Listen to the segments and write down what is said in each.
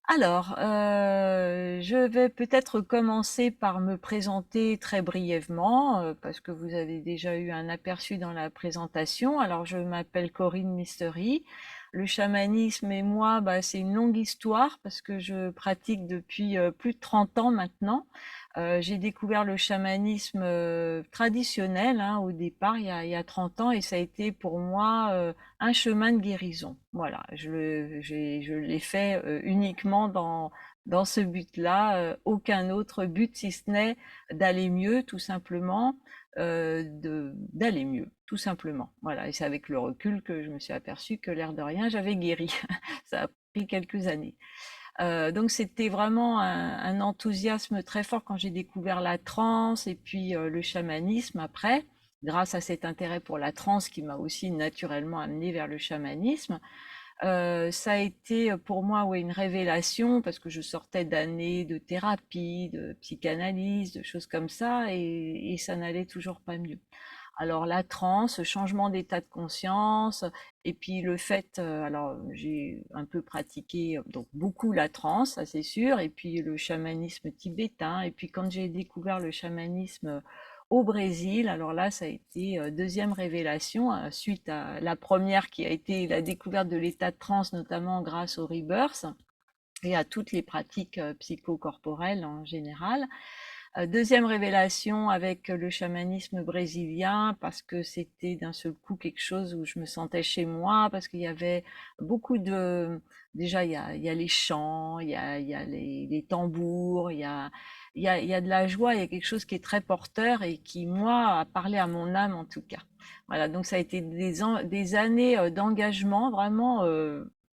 Alors, je vais peut-être commencer par me présenter très brièvement, parce que vous avez déjà eu un aperçu dans la présentation. Alors, je m'appelle Corinne Mystery. Le chamanisme et moi, bah, c'est une longue histoire parce que je pratique depuis plus de 30 ans maintenant. J'ai découvert le chamanisme traditionnel hein, au départ, il y a 30 ans, et ça a été pour moi un chemin de guérison. Voilà, je l'ai fait uniquement dans ce but-là, aucun autre but si ce n'est d'aller mieux, tout simplement, d'aller mieux, tout simplement. Voilà, et c'est avec le recul que je me suis aperçue que l'air de rien, j'avais guéri. Ça a pris quelques années. Donc c'était vraiment un enthousiasme très fort quand j'ai découvert la transe et puis le chamanisme après, grâce à cet intérêt pour la transe qui m'a aussi naturellement amené vers le chamanisme. Ça a été pour moi ouais, une révélation parce que je sortais d'années de thérapie, de psychanalyse, de choses comme ça et ça n'allait toujours pas mieux. Alors la transe, changement d'état de conscience, et puis le fait, alors j'ai un peu pratiqué donc beaucoup la transe, ça c'est sûr, et puis le chamanisme tibétain, et puis quand j'ai découvert le chamanisme au Brésil, alors là ça a été deuxième révélation suite à la première qui a été la découverte de l'état de transe, notamment grâce au rebirth et à toutes les pratiques psychocorporelles en général. Deuxième révélation avec le chamanisme brésilien, parce que c'était d'un seul coup quelque chose où je me sentais chez moi, parce qu'il y avait beaucoup de... Déjà, il y a les chants, il y a les tambours, il y a de la joie, il y a quelque chose qui est très porteur et qui, moi, a parlé à mon âme en tout cas. Voilà, donc ça a été des années d'engagement vraiment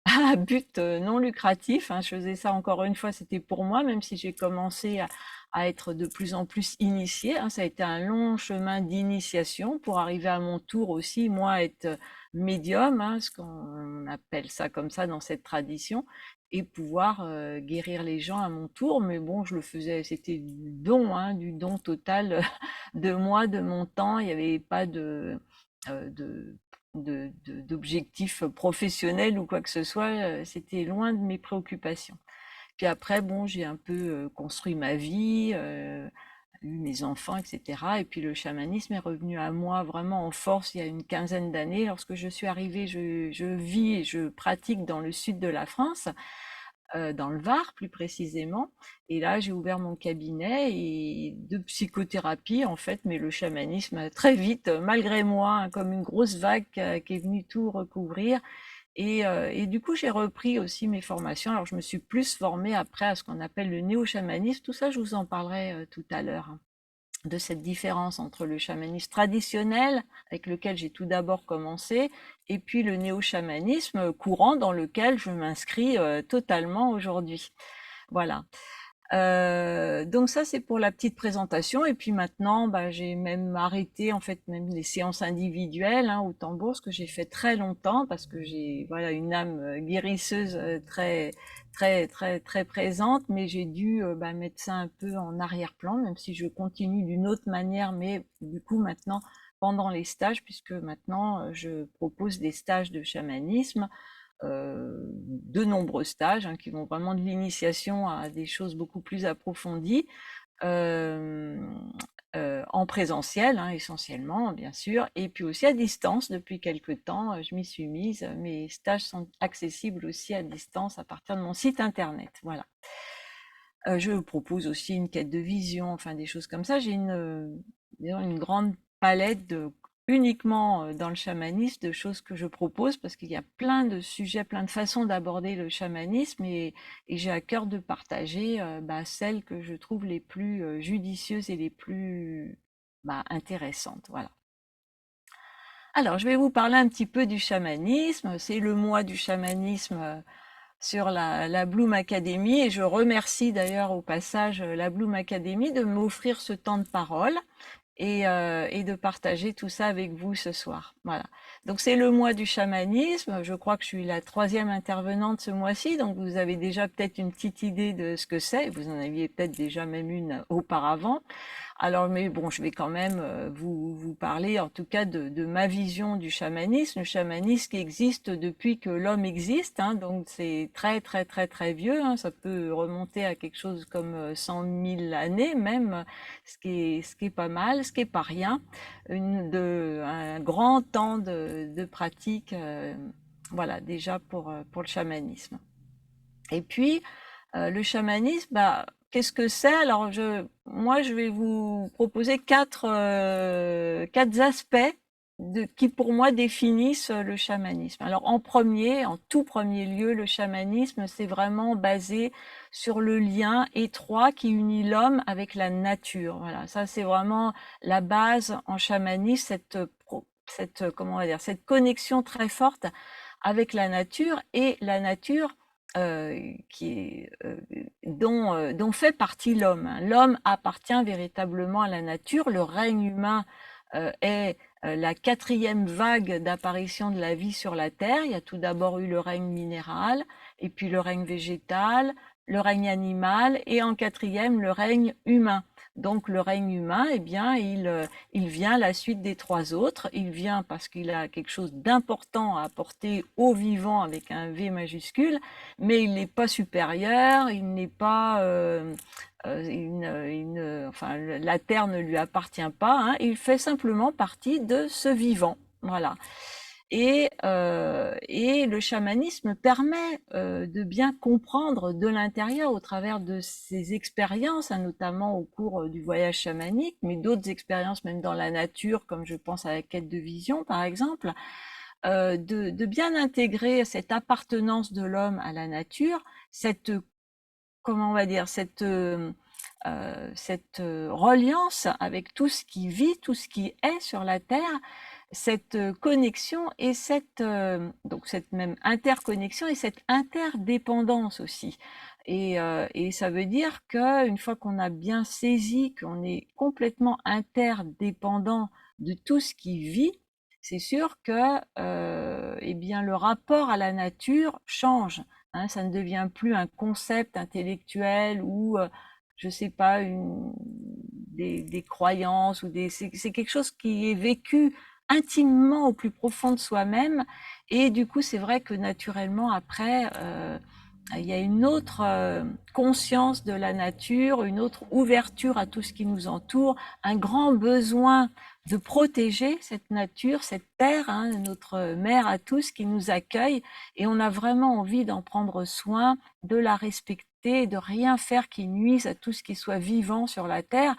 à but non lucratif. Hein. Je faisais ça encore une fois, c'était pour moi, même si j'ai commencé à être de plus en plus initiée. Hein. Ça a été un long chemin d'initiation pour arriver à mon tour aussi, moi, être médium, hein, ce qu'on appelle ça comme ça dans cette tradition, et pouvoir guérir les gens à mon tour. Mais bon, je le faisais, c'était du don total de moi, de mon temps. Il n'y avait pas euh, de d'objectifs professionnels ou quoi que ce soit, c'était loin de mes préoccupations. Puis après, bon, j'ai un peu construit ma vie, eu mes enfants, etc. Et puis le chamanisme est revenu à moi vraiment en force il y a une quinzaine d'années. Lorsque je suis arrivée, je vis et je pratique dans le sud de la France, dans le Var plus précisément. Et là, j'ai ouvert mon cabinet et de psychothérapie en fait, mais le chamanisme a très vite, malgré moi, hein, comme une grosse vague qui est venue tout recouvrir. Et du coup, j'ai repris aussi mes formations. Alors, je me suis plus formée après à ce qu'on appelle le néo-chamanisme. Tout ça, je vous en parlerai tout à l'heure, hein, de cette différence entre le chamanisme traditionnel, avec lequel j'ai tout d'abord commencé, et puis le néo-chamanisme courant dans lequel je m'inscris totalement aujourd'hui. Voilà. Donc ça, c'est pour la petite présentation. Et puis maintenant, bah, j'ai même arrêté en fait même les séances individuelles hein, au tambour, ce que j'ai fait très longtemps parce que j'ai voilà une âme guérisseuse très très très très présente, mais j'ai dû bah, mettre ça un peu en arrière-plan, même si je continue d'une autre manière. Mais du coup maintenant, pendant les stages, puisque maintenant je propose des stages de chamanisme, de nombreux stages hein, qui vont vraiment de l'initiation à des choses beaucoup plus approfondies, euh, en présentiel hein, essentiellement bien sûr, et puis aussi à distance depuis quelque temps, je m'y suis mise. Mes stages sont accessibles aussi à distance à partir de mon site internet. Voilà. Je propose aussi une quête de vision, enfin des choses comme ça. J'ai une grande palette uniquement dans le chamanisme de choses que je propose parce qu'il y a plein de sujets, plein de façons d'aborder le chamanisme et j'ai à cœur de partager bah, celles que je trouve les plus judicieuses et les plus bah, intéressantes. Voilà. Alors, je vais vous parler un petit peu du chamanisme. C'est le mois du chamanisme sur la Bloom Academy et je remercie d'ailleurs au passage la Bloom Academy de m'offrir ce temps de parole et de partager tout ça avec vous ce soir. Voilà. Donc c'est le mois du chamanisme. Je crois que je suis la troisième intervenante ce mois-ci, donc vous avez déjà peut-être une petite idée de ce que c'est. Vous en aviez peut-être déjà même une auparavant. Alors, mais bon, je vais quand même vous parler en tout cas de ma vision du chamanisme. Le chamanisme qui existe depuis que l'homme existe, hein, donc c'est très très très très vieux, hein, ça peut remonter à quelque chose comme 100 000 années même, ce qui est pas mal, ce qui est pas rien, un grand temps de pratique, voilà déjà pour le chamanisme. Et puis, le chamanisme, bah, qu'est-ce que c'est? Alors, moi, je vais vous proposer quatre aspects qui, pour moi, définissent le chamanisme. Alors, en tout premier lieu, le chamanisme, c'est vraiment basé sur le lien étroit qui unit l'homme avec la nature. Voilà, ça, c'est vraiment la base en chamanisme, comment on va dire, cette connexion très forte avec la nature et la nature dont fait partie l'homme. L'homme appartient véritablement à la nature. Le règne humain est la quatrième vague d'apparition de la vie sur la Terre. Il y a tout d'abord eu le règne minéral, et puis le règne végétal, le règne animal, et en quatrième, le règne humain. Donc le règne humain, eh bien, il vient à la suite des trois autres. Il vient parce qu'il a quelque chose d'important à apporter aux vivants avec un V majuscule, mais il n'est pas supérieur, il n'est pas, enfin, la terre ne lui appartient pas, hein, il fait simplement partie de ce vivant, voilà. Et le chamanisme permet de bien comprendre de l'intérieur au travers de ses expériences, hein, notamment au cours du voyage chamanique, mais d'autres expériences même dans la nature, comme je pense à la quête de vision par exemple, de bien intégrer cette appartenance de l'homme à la nature, cette, comment on va dire, cette reliance avec tout ce qui vit, tout ce qui est sur la Terre, cette connexion et donc cette même interconnexion et cette interdépendance aussi. Et ça veut dire qu'une fois qu'on a bien saisi qu'on est complètement interdépendant de tout ce qui vit, c'est sûr que eh bien, le rapport à la nature change. Hein, ça ne devient plus un concept intellectuel ou, je sais pas, des croyances ou c'est quelque chose qui est vécu intimement au plus profond de soi-même. Et du coup, c'est vrai que naturellement, après, il y a une autre conscience de la nature, une autre ouverture à tout ce qui nous entoure, un grand besoin de protéger cette nature, cette terre, hein, notre mère à tous qui nous accueille, et on a vraiment envie d'en prendre soin, de la respecter, de rien faire qui nuise à tout ce qui soit vivant sur la terre,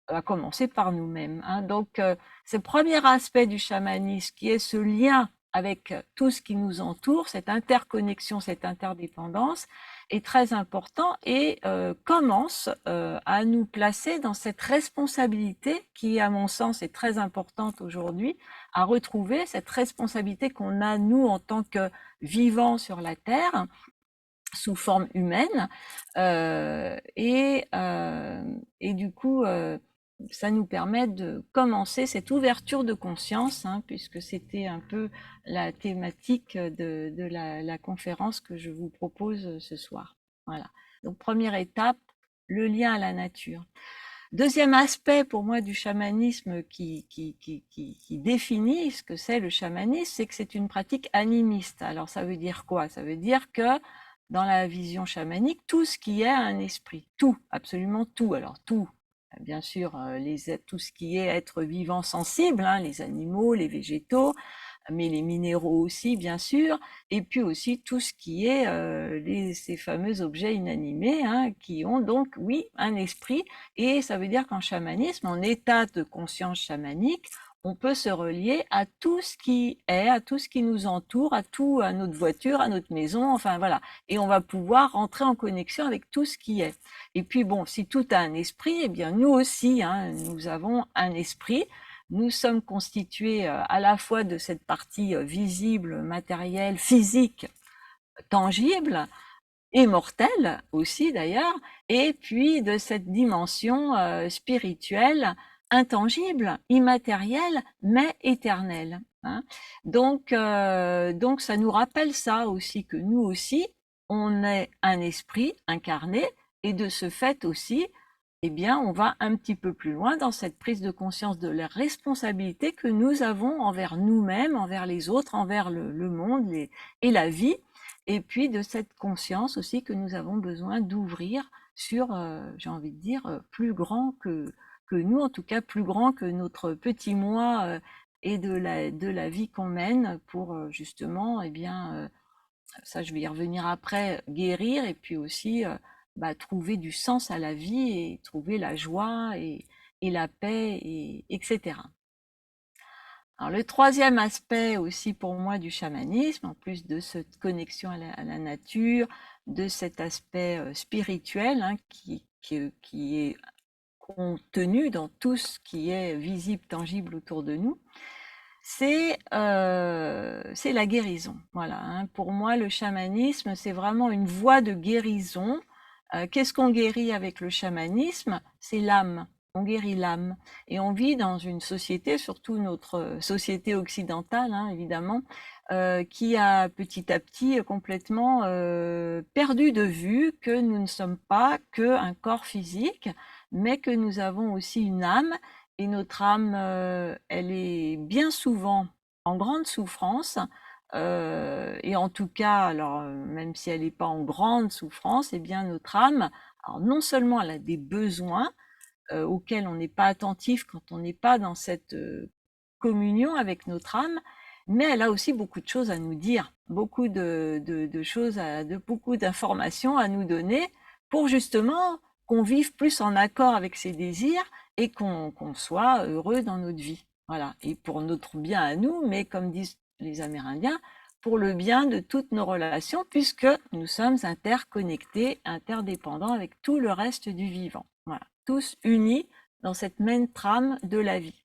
à commencer par nous-mêmes. Hein. Donc, ce premier aspect du chamanisme, qui est ce lien avec tout ce qui nous entoure, cette interconnexion, cette interdépendance, est très important et commence à nous placer dans cette responsabilité qui, à mon sens, est très importante aujourd'hui, à retrouver cette responsabilité qu'on a, nous, en tant que vivants sur la Terre, sous forme humaine, et du coup, ça nous permet de commencer cette ouverture de conscience, hein, puisque c'était un peu la thématique de la conférence que je vous propose ce soir. Voilà. Donc première étape, le lien à la nature. Deuxième aspect pour moi du chamanisme qui définit ce que c'est le chamanisme, c'est que c'est une pratique animiste. Alors ça veut dire quoi? Ça veut dire que dans la vision chamanique, tout ce qui est un esprit, tout, absolument tout. Alors tout, bien sûr, tout ce qui est être vivant sensible, hein, les animaux, les végétaux, mais les minéraux aussi, bien sûr, et puis aussi tout ce qui est ces fameux objets inanimés, hein, qui ont donc, oui, un esprit, et ça veut dire qu'en chamanisme, en état de conscience chamanique, on peut se relier à tout ce qui est, à tout ce qui nous entoure, à notre voiture, à notre maison, enfin voilà. Et on va pouvoir rentrer en connexion avec tout ce qui est. Et puis bon, si tout a un esprit, eh bien nous aussi, hein, nous avons un esprit. Nous sommes constitués à la fois de cette partie visible, matérielle, physique, tangible, et mortelle aussi d'ailleurs, et puis de cette dimension spirituelle, intangible, immatérielle, mais éternelle. Hein. Donc ça nous rappelle ça aussi, que nous aussi, on est un esprit incarné, et de ce fait aussi, eh bien, on va un petit peu plus loin dans cette prise de conscience de la responsabilité que nous avons envers nous-mêmes, envers les autres, envers le monde et la vie, et puis de cette conscience aussi que nous avons besoin d'ouvrir sur, j'ai envie de dire, plus grand que nous, en tout cas plus grand que notre petit moi et de la vie qu'on mène pour justement, eh bien, ça je vais y revenir après, guérir et puis aussi trouver du sens à la vie et trouver la joie et la paix, etc. Alors le troisième aspect aussi pour moi du chamanisme, en plus de cette connexion à la nature, de cet aspect spirituel qui est contenu dans tout ce qui est visible, tangible autour de nous, c'est la guérison. Voilà, hein. Pour moi, le chamanisme, c'est vraiment une voie de guérison. Qu'est-ce qu'on guérit avec le chamanisme? C'est l'âme. On guérit l'âme. Et on vit dans une société, surtout notre société occidentale, hein, évidemment, qui a petit à petit complètement perdu de vue que nous ne sommes pas qu'un corps physique, mais que nous avons aussi une âme et notre âme, elle est bien souvent en grande souffrance, et en tout cas, alors, même si elle n'est pas en grande souffrance, eh bien notre âme, alors non seulement elle a des besoins, auxquels on n'est pas attentif quand on n'est pas dans cette, communion avec notre âme, mais elle a aussi beaucoup de choses à nous dire, beaucoup de choses beaucoup d'informations à nous donner pour justement qu'on vive plus en accord avec ses désirs et qu'on soit heureux dans notre vie. Voilà, et pour notre bien à nous, mais comme disent les Amérindiens, pour le bien de toutes nos relations, puisque nous sommes interconnectés, interdépendants avec tout le reste du vivant. Voilà, tous unis dans cette même trame de la vie.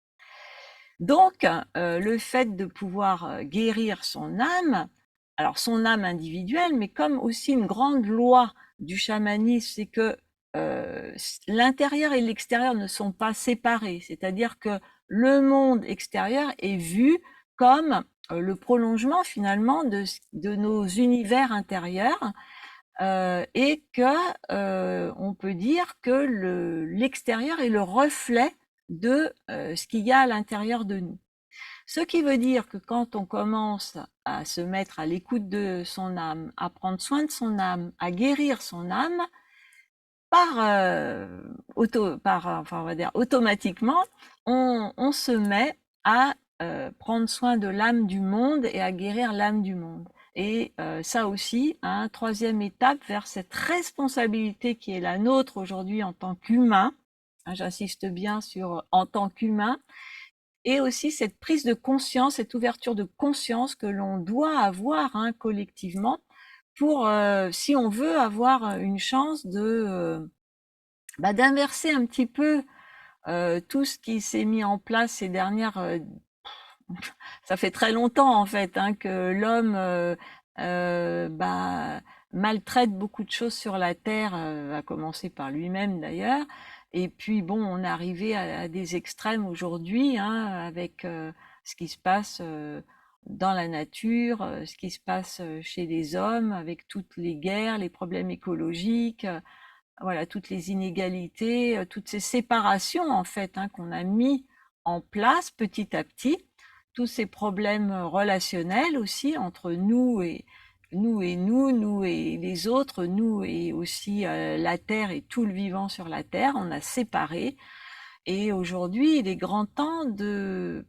Donc, le fait de pouvoir guérir son âme, alors son âme individuelle, mais comme aussi une grande loi du chamanisme, c'est que l'intérieur et l'extérieur ne sont pas séparés. C'est-à-dire que le monde extérieur est vu comme le prolongement finalement de nos univers intérieurs, et que on peut dire que l'extérieur est le reflet de ce qu'il y a à l'intérieur de nous. Ce qui veut dire que quand on commence à se mettre à l'écoute de son âme, à prendre soin de son âme, à guérir son âme, enfin on va dire automatiquement, on se met à prendre soin de l'âme du monde et à guérir l'âme du monde. Et ça aussi, hein, troisième étape vers cette responsabilité qui est la nôtre aujourd'hui en tant qu'humain, hein, j'insiste bien sur en tant qu'humain, et aussi cette prise de conscience, cette ouverture de conscience que l'on doit avoir, hein, collectivement pour, si on veut avoir une chance d'inverser un petit peu tout ce qui s'est mis en place ces dernières, ça fait très longtemps en fait, hein, que l'homme maltraite beaucoup de choses sur la terre, à commencer par lui-même d'ailleurs. Et puis bon, on est arrivé à des extrêmes aujourd'hui, hein, avec ce qui se passe dans la nature, ce qui se passe chez les hommes, avec toutes les guerres, les problèmes écologiques, voilà, toutes les inégalités, toutes ces séparations en fait, hein, qu'on a mis en place petit à petit, tous ces problèmes relationnels aussi entre nous et les autres, nous et aussi la Terre et tout le vivant sur la Terre, on a séparé. Et aujourd'hui, il est grand temps de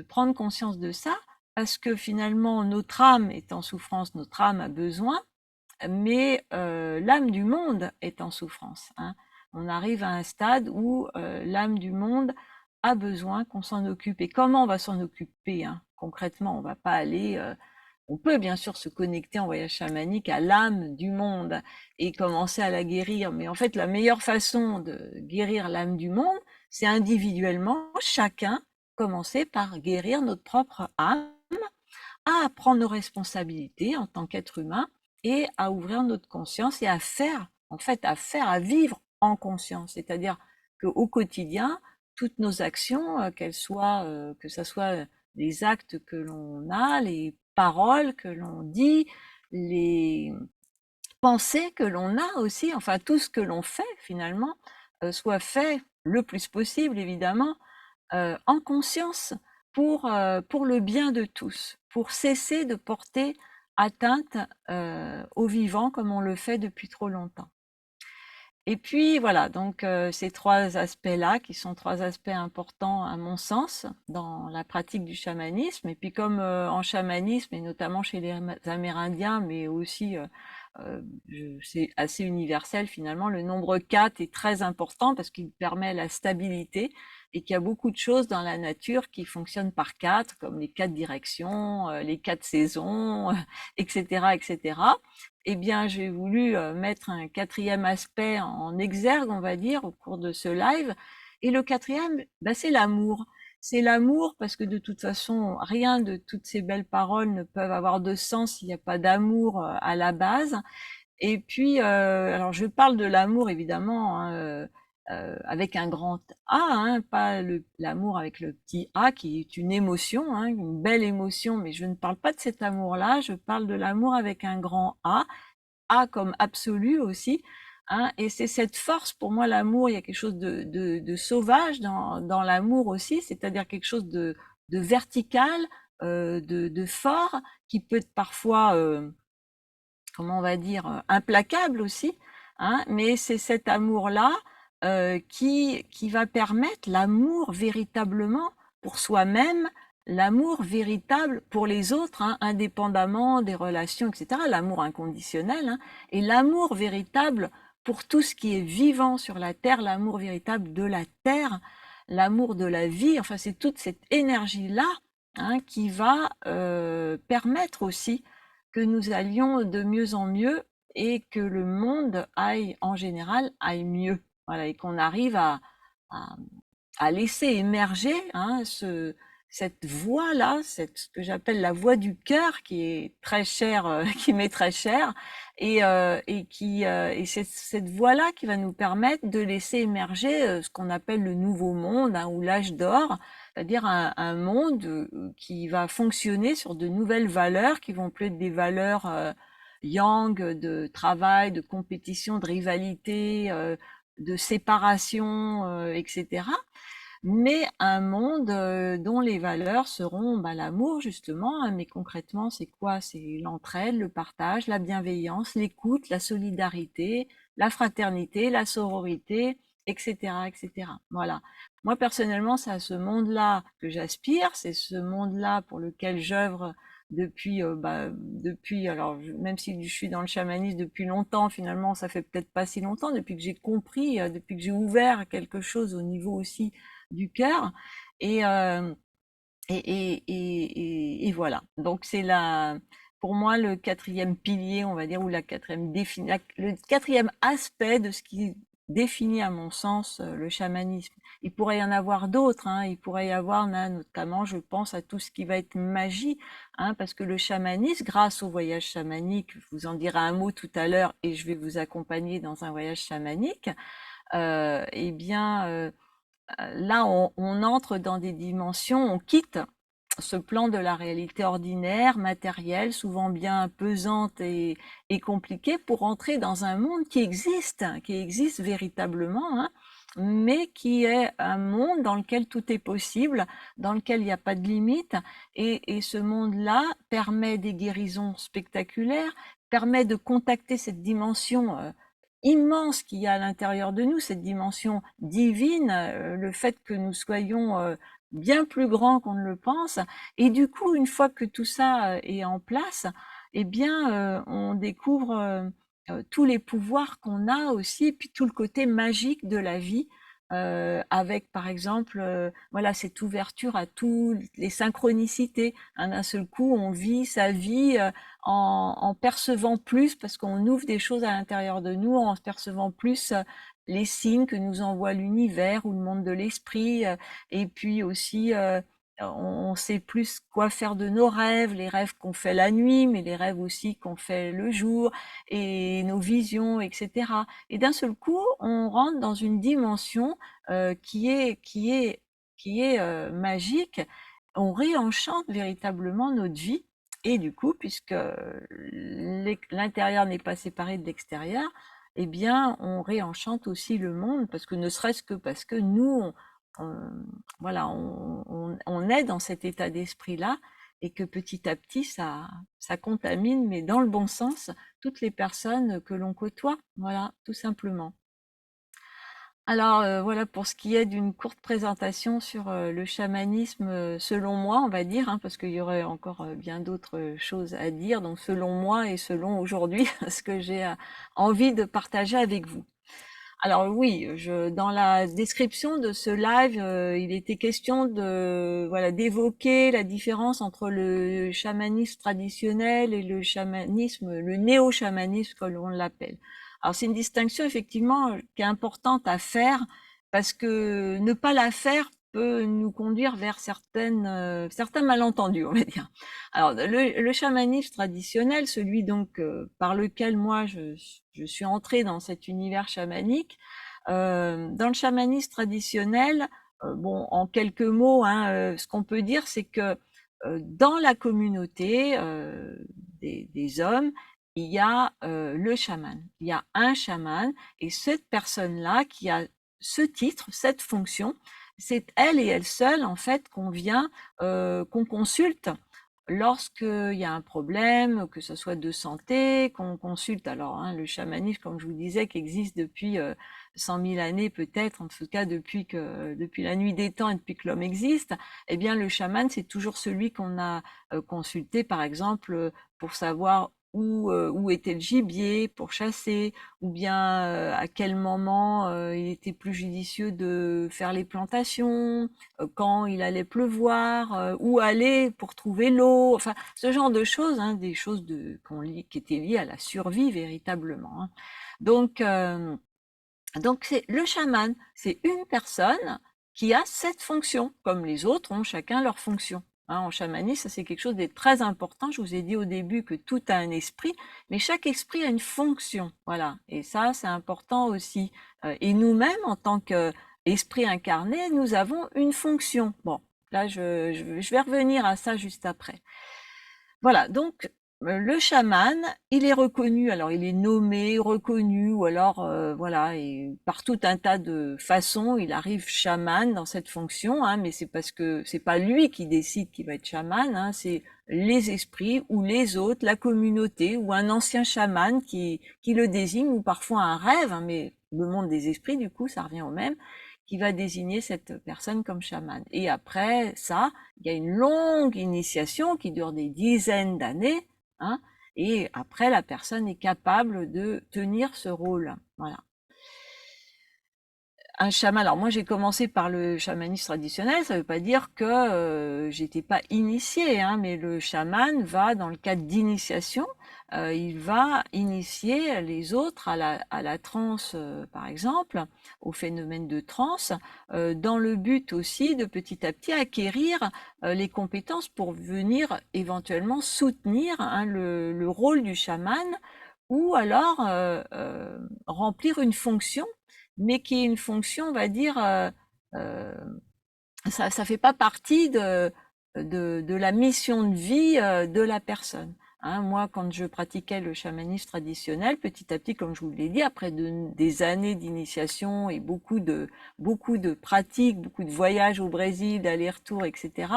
prendre conscience de ça, parce que finalement, notre âme est en souffrance, notre âme a besoin, mais l'âme du monde est en souffrance, hein. On arrive à un stade où l'âme du monde a besoin qu'on s'en occupe. Et comment on va s'en occuper, hein, concrètement? On va pas aller... on peut bien sûr se connecter en voyage chamanique à l'âme du monde et commencer à la guérir, mais en fait, la meilleure façon de guérir l'âme du monde, c'est individuellement, chacun, commencer par guérir notre propre âme, à prendre nos responsabilités en tant qu'être humain et à ouvrir notre conscience et à faire, en fait, à vivre en conscience. C'est-à-dire qu'au quotidien, toutes nos actions, qu'elles soient, que ce soit les actes que l'on a, les paroles que l'on dit, les pensées que l'on a aussi, enfin tout ce que l'on fait finalement, soit fait le plus possible évidemment, en conscience pour le bien de tous, pour cesser de porter atteinte, aux vivants comme on le fait depuis trop longtemps. Et puis voilà, donc ces 3 aspects-là qui sont 3 aspects importants à mon sens dans la pratique du chamanisme. Et puis comme, en chamanisme et notamment chez les Amérindiens, mais aussi, c'est assez universel finalement, le nombre 4 est très important parce qu'il permet la stabilité et qu'il y a beaucoup de choses dans la nature qui fonctionnent par 4, comme les 4 directions, les 4 saisons, et cetera, et cetera. Eh bien, j'ai voulu mettre un quatrième aspect en exergue, on va dire, au cours de ce live. Et le quatrième, bah, c'est l'amour. C'est l'amour parce que de toute façon, rien de toutes ces belles paroles ne peuvent avoir de sens s'il n'y a pas d'amour à la base. Et puis, alors je parle de l'amour évidemment, hein, avec un grand A, hein, pas l'amour avec le petit a, qui est une émotion, hein, une belle émotion, mais je ne parle pas de cet amour-là, je parle de l'amour avec un grand A comme absolu aussi, hein, et c'est cette force, pour moi, l'amour, il y a quelque chose de sauvage dans l'amour aussi, c'est-à-dire quelque chose de vertical, de fort, qui peut être parfois, comment on va dire, implacable aussi, hein, mais c'est cet amour-là qui va permettre l'amour véritablement pour soi-même, l'amour véritable pour les autres, hein, indépendamment des relations, etc. L'amour inconditionnel, hein, et l'amour véritable pour tout ce qui est vivant sur la terre, l'amour véritable de la terre, l'amour de la vie. Enfin, c'est toute cette énergie-là, hein, qui va permettre aussi que nous allions de mieux en mieux et que le monde aille en général aille mieux. Voilà, et qu'on arrive à, à laisser émerger, hein, cette voix-là, ce que j'appelle la voix du cœur, qui est très chère, qui m'est très chère, et c'est cette voix-là qui va nous permettre de laisser émerger ce qu'on appelle le nouveau monde, hein, ou l'âge d'or, c'est-à-dire un monde qui va fonctionner sur de nouvelles valeurs, qui vont plus être des valeurs yang, de travail, de compétition, de rivalité, de séparation, etc., mais un monde dont les valeurs seront bah, l'amour justement, hein, mais concrètement c'est quoi? C'est l'entraide, le partage, la bienveillance, l'écoute, la solidarité, la fraternité, la sororité, etc., etc. Voilà. Moi personnellement, c'est à ce monde-là que j'aspire, c'est ce monde-là pour lequel j'œuvre depuis, depuis, alors même si je suis dans le chamanisme depuis longtemps, finalement ça fait peut-être pas si longtemps, depuis que j'ai compris, depuis que j'ai ouvert quelque chose au niveau aussi du cœur. Et, et voilà. Donc c'est pour moi le quatrième pilier, on va dire, ou la quatrième le quatrième aspect de ce qui définit à mon sens le chamanisme. Il pourrait y en avoir d'autres, hein. Il pourrait y avoir notamment, je pense, à tout ce qui va être magie, hein, parce que le chamanisme, grâce au voyage chamanique, je vous en dirai un mot tout à l'heure et je vais vous accompagner dans un voyage chamanique, eh bien, là, on entre dans des dimensions, on quitte ce plan de la réalité ordinaire, matérielle, souvent bien pesante et compliquée, pour entrer dans un monde qui existe véritablement, hein, mais qui est un monde dans lequel tout est possible, dans lequel il n'y a pas de limite. Et ce monde-là permet des guérisons spectaculaires, permet de contacter cette dimension immense qu'il y a à l'intérieur de nous, cette dimension divine, le fait que nous soyons bien plus grands qu'on ne le pense. Et du coup, une fois que tout ça est en place, eh bien, on découvre tous les pouvoirs qu'on a aussi, puis tout le côté magique de la vie, avec par exemple, voilà, cette ouverture à toutes les synchronicités, hein. D'un seul coup, on vit sa vie en percevant plus, parce qu'on ouvre des choses à l'intérieur de nous, en percevant plus les signes que nous envoie l'univers ou le monde de l'esprit, et puis aussi on sait plus quoi faire de nos rêves, les rêves qu'on fait la nuit, mais les rêves aussi qu'on fait le jour, et nos visions, etc. Et d'un seul coup, on rentre dans une dimension qui est magique. On réenchante véritablement notre vie. Et du coup, puisque l'intérieur n'est pas séparé de l'extérieur, eh bien, on réenchante aussi le monde, parce que ne serait-ce que parce que nous, voilà, on est dans cet état d'esprit-là, et que petit à petit, ça contamine, mais dans le bon sens, toutes les personnes que l'on côtoie. Voilà, tout simplement. Alors, voilà pour ce qui est d'une courte présentation sur, le chamanisme, selon moi, on va dire, hein, parce qu'il y aurait encore, bien d'autres choses à dire, donc selon moi et selon aujourd'hui, ce que j'ai, envie de partager avec vous. Alors oui, dans la description de ce live, il était question de, voilà, d'évoquer la différence entre le chamanisme traditionnel et le chamanisme, le néo-chamanisme, comme on l'appelle. Alors c'est une distinction effectivement qui est importante à faire, parce que ne pas la faire peut nous conduire vers certains malentendus, on va dire. Alors le chamanisme traditionnel, celui donc par lequel moi je suis entrée dans cet univers chamanique, dans le chamanisme traditionnel, bon, en quelques mots, hein, ce qu'on peut dire, c'est que dans la communauté des hommes, il y a le chaman. Il y a un chaman, et cette personne-là qui a ce titre, cette fonction, c'est elle et elle seule, en fait, qu'on consulte lorsqu'il y a un problème, que ce soit de santé, qu'on consulte. Alors, hein, le chamanisme, comme je vous disais, qui existe depuis 100 000 années peut-être, en tout cas depuis la nuit des temps et depuis que l'homme existe, eh bien le chaman, c'est toujours celui qu'on a consulté, par exemple, pour savoir où était le gibier pour chasser, ou bien à quel moment il était plus judicieux de faire les plantations, quand il allait pleuvoir, où aller pour trouver l'eau, enfin ce genre de choses, hein, des choses qui étaient liées à la survie véritablement, hein. Donc, c'est le chaman, c'est une personne qui a cette fonction, comme les autres ont chacun leur fonction. Hein, en chamanisme, ça c'est quelque chose de très important. Je vous ai dit au début que tout a un esprit, mais chaque esprit a une fonction. Voilà, et ça c'est important aussi. Et nous-mêmes, en tant qu'esprit incarné, nous avons une fonction. Bon, là je vais revenir à ça juste après. Voilà, donc le chaman, il est reconnu, alors il est nommé, reconnu, ou alors voilà, et par tout un tas de façons, il arrive chaman dans cette fonction, hein, mais c'est parce que c'est pas lui qui décide qu'il va être chaman, hein, c'est les esprits ou les autres, la communauté ou un ancien chaman qui le désigne, ou parfois un rêve, hein, mais le monde des esprits, du coup, ça revient au même, qui va désigner cette personne comme chaman. Et après ça, il y a une longue initiation qui dure des dizaines d'années, hein, et après la personne est capable de tenir ce rôle. Voilà. Un chaman, alors moi j'ai commencé par le chamanisme traditionnel, ça ne veut pas dire que j'étais pas initiée, hein, mais le chaman va, dans le cadre d'initiation, il va initier les autres à la transe, par exemple, au phénomène de transe, dans le but aussi de petit à petit acquérir les compétences pour venir éventuellement soutenir, hein, le rôle du chaman, ou alors remplir une fonction, mais qui est une fonction, on va dire, ça fait pas partie de la mission de vie de la personne. Hein, moi, quand je pratiquais le chamanisme traditionnel, petit à petit, comme je vous l'ai dit, après des années d'initiation et beaucoup de pratiques, beaucoup de voyages au Brésil, d'allers-retours, etc.,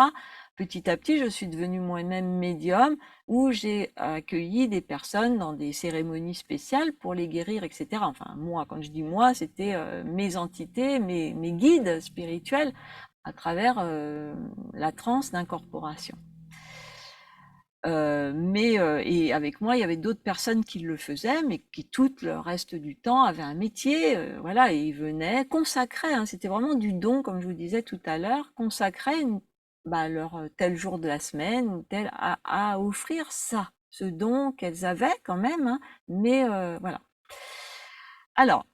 petit à petit, je suis devenue moi-même médium, où j'ai accueilli des personnes dans des cérémonies spéciales pour les guérir, etc. Enfin, moi, quand je dis moi, c'était mes entités, mes guides spirituels, à travers la transe d'incorporation. Et avec moi, il y avait d'autres personnes qui le faisaient, mais qui tout le reste du temps avaient un métier, voilà, et ils venaient, consacraient, hein, c'était vraiment du don, comme je vous disais tout à l'heure, consacraient leur tel jour de la semaine ou tel à offrir ça, ce don qu'elles avaient quand même, hein, mais voilà. Alors,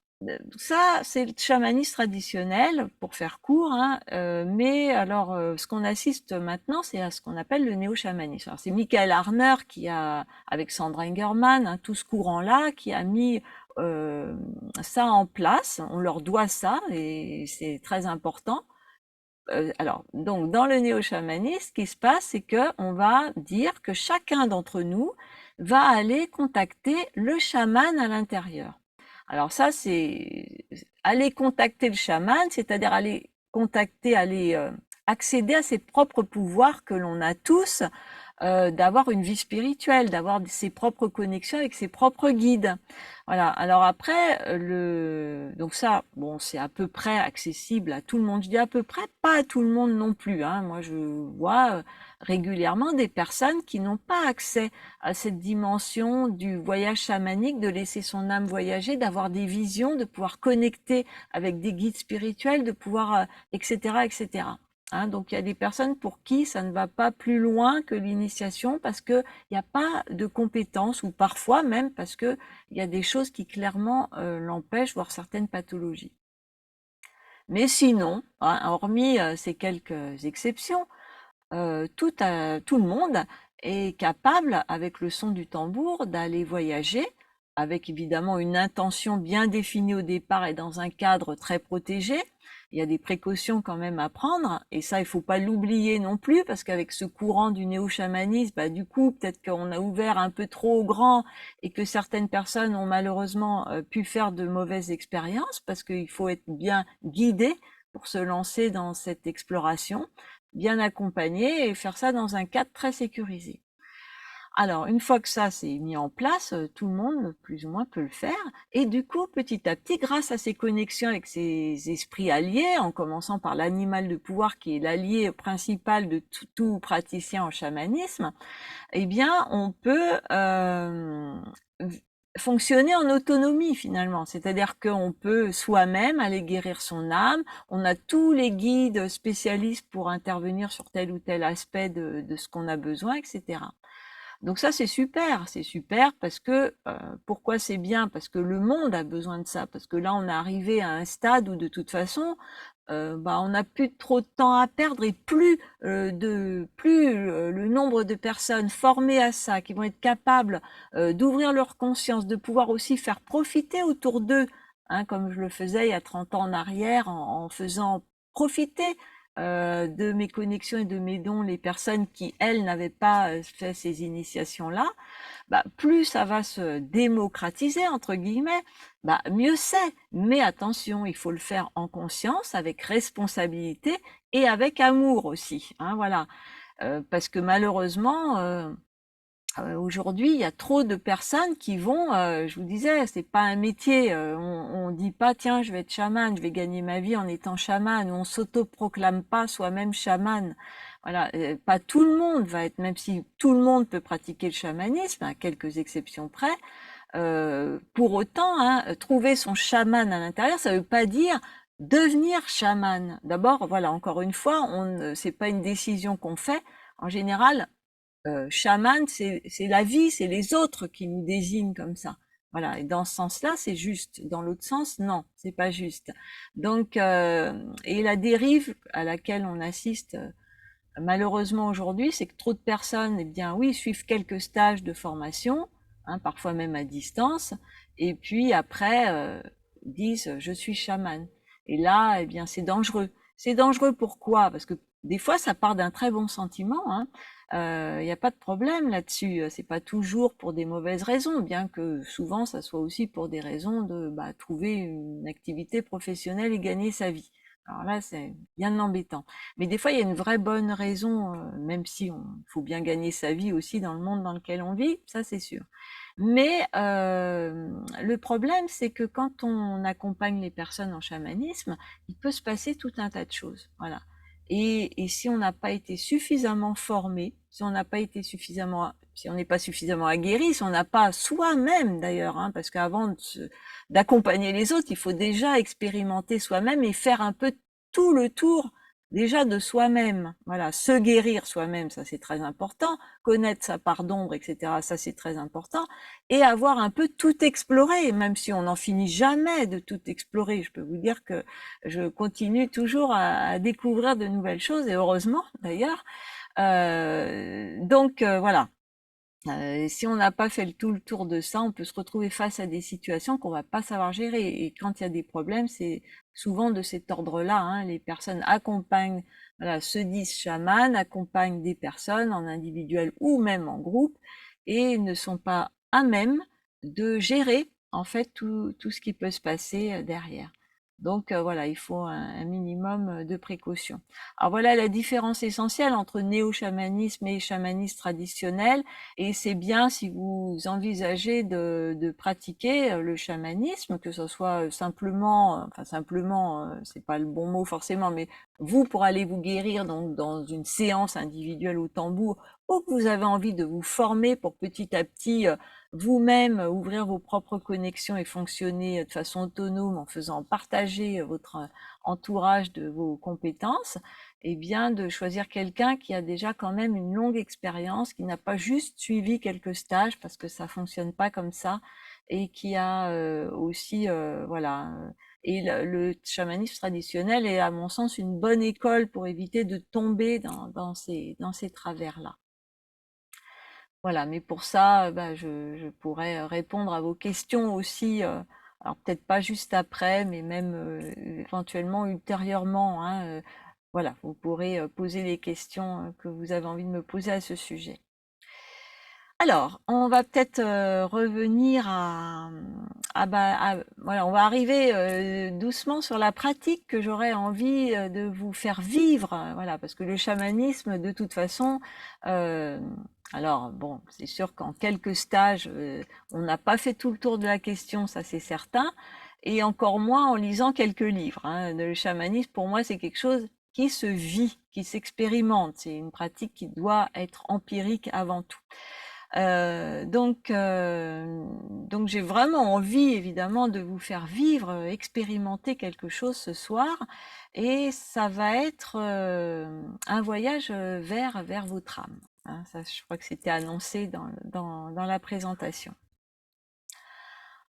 ça, c'est le chamanisme traditionnel, pour faire court, hein, mais alors, ce qu'on assiste maintenant, c'est à ce qu'on appelle le néo-chamanisme. Alors, c'est Michael Harner qui a, avec Sandra Ingerman, hein, tout ce courant-là, qui a mis ça en place. On leur doit ça, et c'est très important. Alors, donc, dans le néo-chamanisme, ce qui se passe, c'est qu'on va dire que chacun d'entre nous va aller contacter le chaman à l'intérieur. Alors ça, c'est aller contacter le chaman, c'est-à-dire aller contacter, aller accéder à ses propres pouvoirs que l'on a tous, d'avoir une vie spirituelle, d'avoir ses propres connexions avec ses propres guides. Voilà. Alors après, donc ça, bon, c'est à peu près accessible à tout le monde. Je dis à peu près, pas à tout le monde non plus, hein. Moi, je vois régulièrement des personnes qui n'ont pas accès à cette dimension du voyage chamanique, de laisser son âme voyager, d'avoir des visions, de pouvoir connecter avec des guides spirituels, de pouvoir, etc., etc. Hein, donc il y a des personnes pour qui ça ne va pas plus loin que l'initiation parce qu'il n'y a pas de compétences ou parfois même parce qu'il y a des choses qui clairement l'empêchent, voire certaines pathologies. Mais sinon, hein, hormis ces quelques exceptions, tout le monde est capable, avec le son du tambour, d'aller voyager, avec évidemment une intention bien définie au départ et dans un cadre très protégé. Il y a des précautions quand même à prendre, et ça, il faut pas l'oublier non plus, parce qu'avec ce courant du néo-chamanisme, bah, du coup, peut-être qu'on a ouvert un peu trop grand et que certaines personnes ont malheureusement pu faire de mauvaises expériences, parce qu'il faut être bien guidé pour se lancer dans cette exploration, bien accompagné et faire ça dans un cadre très sécurisé. Alors, une fois que ça c'est mis en place, tout le monde, plus ou moins, peut le faire. Et du coup, petit à petit, grâce à ces connexions avec ces esprits alliés, en commençant par l'animal de pouvoir qui est l'allié principal de tout praticien en chamanisme, eh bien, on peut fonctionner en autonomie finalement. C'est-à-dire qu'on peut soi-même aller guérir son âme. On a tous les guides spécialistes pour intervenir sur tel ou tel aspect de ce qu'on a besoin, etc. Donc ça, c'est super parce que pourquoi c'est bien? Parce que le monde a besoin de ça, parce que là, on est arrivé à un stade où de toute façon, bah, on n'a plus trop de temps à perdre et plus le nombre de personnes formées à ça, qui vont être capables d'ouvrir leur conscience, de pouvoir aussi faire profiter autour d'eux, hein, comme je le faisais il y a 30 ans en arrière, en faisant profiter de mes connexions et de mes dons les personnes qui, elles, n'avaient pas fait ces initiations-là, bah, plus ça va se démocratiser, entre guillemets, bah, mieux c'est. Mais attention, il faut le faire en conscience, avec responsabilité et avec amour aussi. Hein, voilà. Parce que malheureusement, aujourd'hui, il y a trop de personnes qui vont, je vous disais, c'est pas un métier. On dit pas, tiens, je vais être chaman, je vais gagner ma vie en étant chaman. Ou on s'autoproclame pas soi-même chaman. Voilà, pas tout le monde va être, même si tout le monde peut pratiquer le chamanisme, à quelques exceptions près. Pour autant, hein, trouver son chaman à l'intérieur, ça veut pas dire devenir chaman. D'abord, voilà, encore une fois, c'est pas une décision qu'on fait. En général, chaman, c'est la vie, c'est les autres qui nous désignent comme ça. Voilà. Et dans ce sens-là, c'est juste. Dans l'autre sens, non, c'est pas juste. Donc, et la dérive à laquelle on assiste malheureusement aujourd'hui, c'est que trop de personnes, eh bien oui, suivent quelques stages de formation, hein, parfois même à distance, et puis après disent je suis chaman. Et là, eh bien, c'est dangereux. C'est dangereux pourquoi? Parce que des fois, ça part d'un très bon sentiment, hein. Il n'y a pas de problème là-dessus. C'est pas toujours pour des mauvaises raisons, bien que souvent ça soit aussi pour des raisons de trouver une activité professionnelle et gagner sa vie. Alors là, c'est bien embêtant. Mais des fois, il y a une vraie bonne raison, même si on faut bien gagner sa vie aussi dans le monde dans lequel on vit, ça c'est sûr. Mais le problème, c'est que quand on accompagne les personnes en chamanisme, il peut se passer tout un tas de choses. Voilà. Et si on n'a pas été suffisamment formé, si on n'a pas été suffisamment, si on n'est pas suffisamment aguerri, si on n'a pas soi-même d'ailleurs, hein, parce qu'avant d'accompagner les autres, il faut déjà expérimenter soi-même et faire un peu tout le tour déjà de soi-même. Voilà, se guérir soi-même, ça c'est très important. Connaître sa part d'ombre, etc., ça c'est très important. Et avoir un peu tout exploré, même si on n'en finit jamais de tout explorer. Je peux vous dire que je continue toujours à découvrir de nouvelles choses, et heureusement d'ailleurs. Donc voilà. Si on n'a pas fait tout le tour de ça, on peut se retrouver face à des situations qu'on va pas savoir gérer. Et quand il y a des problèmes, c'est souvent de cet ordre-là, hein. Les personnes accompagnent, voilà, se disent chamanes, accompagnent des personnes en individuel ou même en groupe, et ne sont pas à même de gérer en fait tout ce qui peut se passer derrière. Donc voilà, il faut un minimum de précaution. Alors voilà la différence essentielle entre néo-chamanisme et chamanisme traditionnel. Et c'est bien si vous envisagez de pratiquer le chamanisme, que ce soit simplement, enfin simplement, c'est pas le bon mot forcément, mais vous pour aller vous guérir donc dans une séance individuelle au tambour, ou que vous avez envie de vous former pour petit à petit vous-même ouvrir vos propres connexions et fonctionner de façon autonome en faisant partager votre entourage de vos compétences, et bien de choisir quelqu'un qui a déjà quand même une longue expérience, qui n'a pas juste suivi quelques stages parce que ça fonctionne pas comme ça, et qui a aussi voilà. Et le chamanisme traditionnel est à mon sens une bonne école pour éviter de tomber dans ces travers-là. Voilà, mais pour ça, bah, je pourrais répondre à vos questions aussi, alors peut-être pas juste après, mais même éventuellement ultérieurement, hein, voilà, vous pourrez poser les questions que vous avez envie de me poser à ce sujet. Alors, on va peut-être revenir voilà, on va arriver doucement sur la pratique que j'aurais envie de vous faire vivre, voilà, parce que le chamanisme, de toute façon, euh, alors bon, c'est sûr qu'en quelques stages, on n'a pas fait tout le tour de la question, ça c'est certain, et encore moins en lisant quelques livres, hein. Le chamanisme, pour moi, c'est quelque chose qui se vit, qui s'expérimente, c'est une pratique qui doit être empirique avant tout. Donc j'ai vraiment envie évidemment de vous faire vivre, expérimenter quelque chose ce soir, et ça va être un voyage vers votre âme, hein. Ça, je crois que c'était annoncé dans la présentation.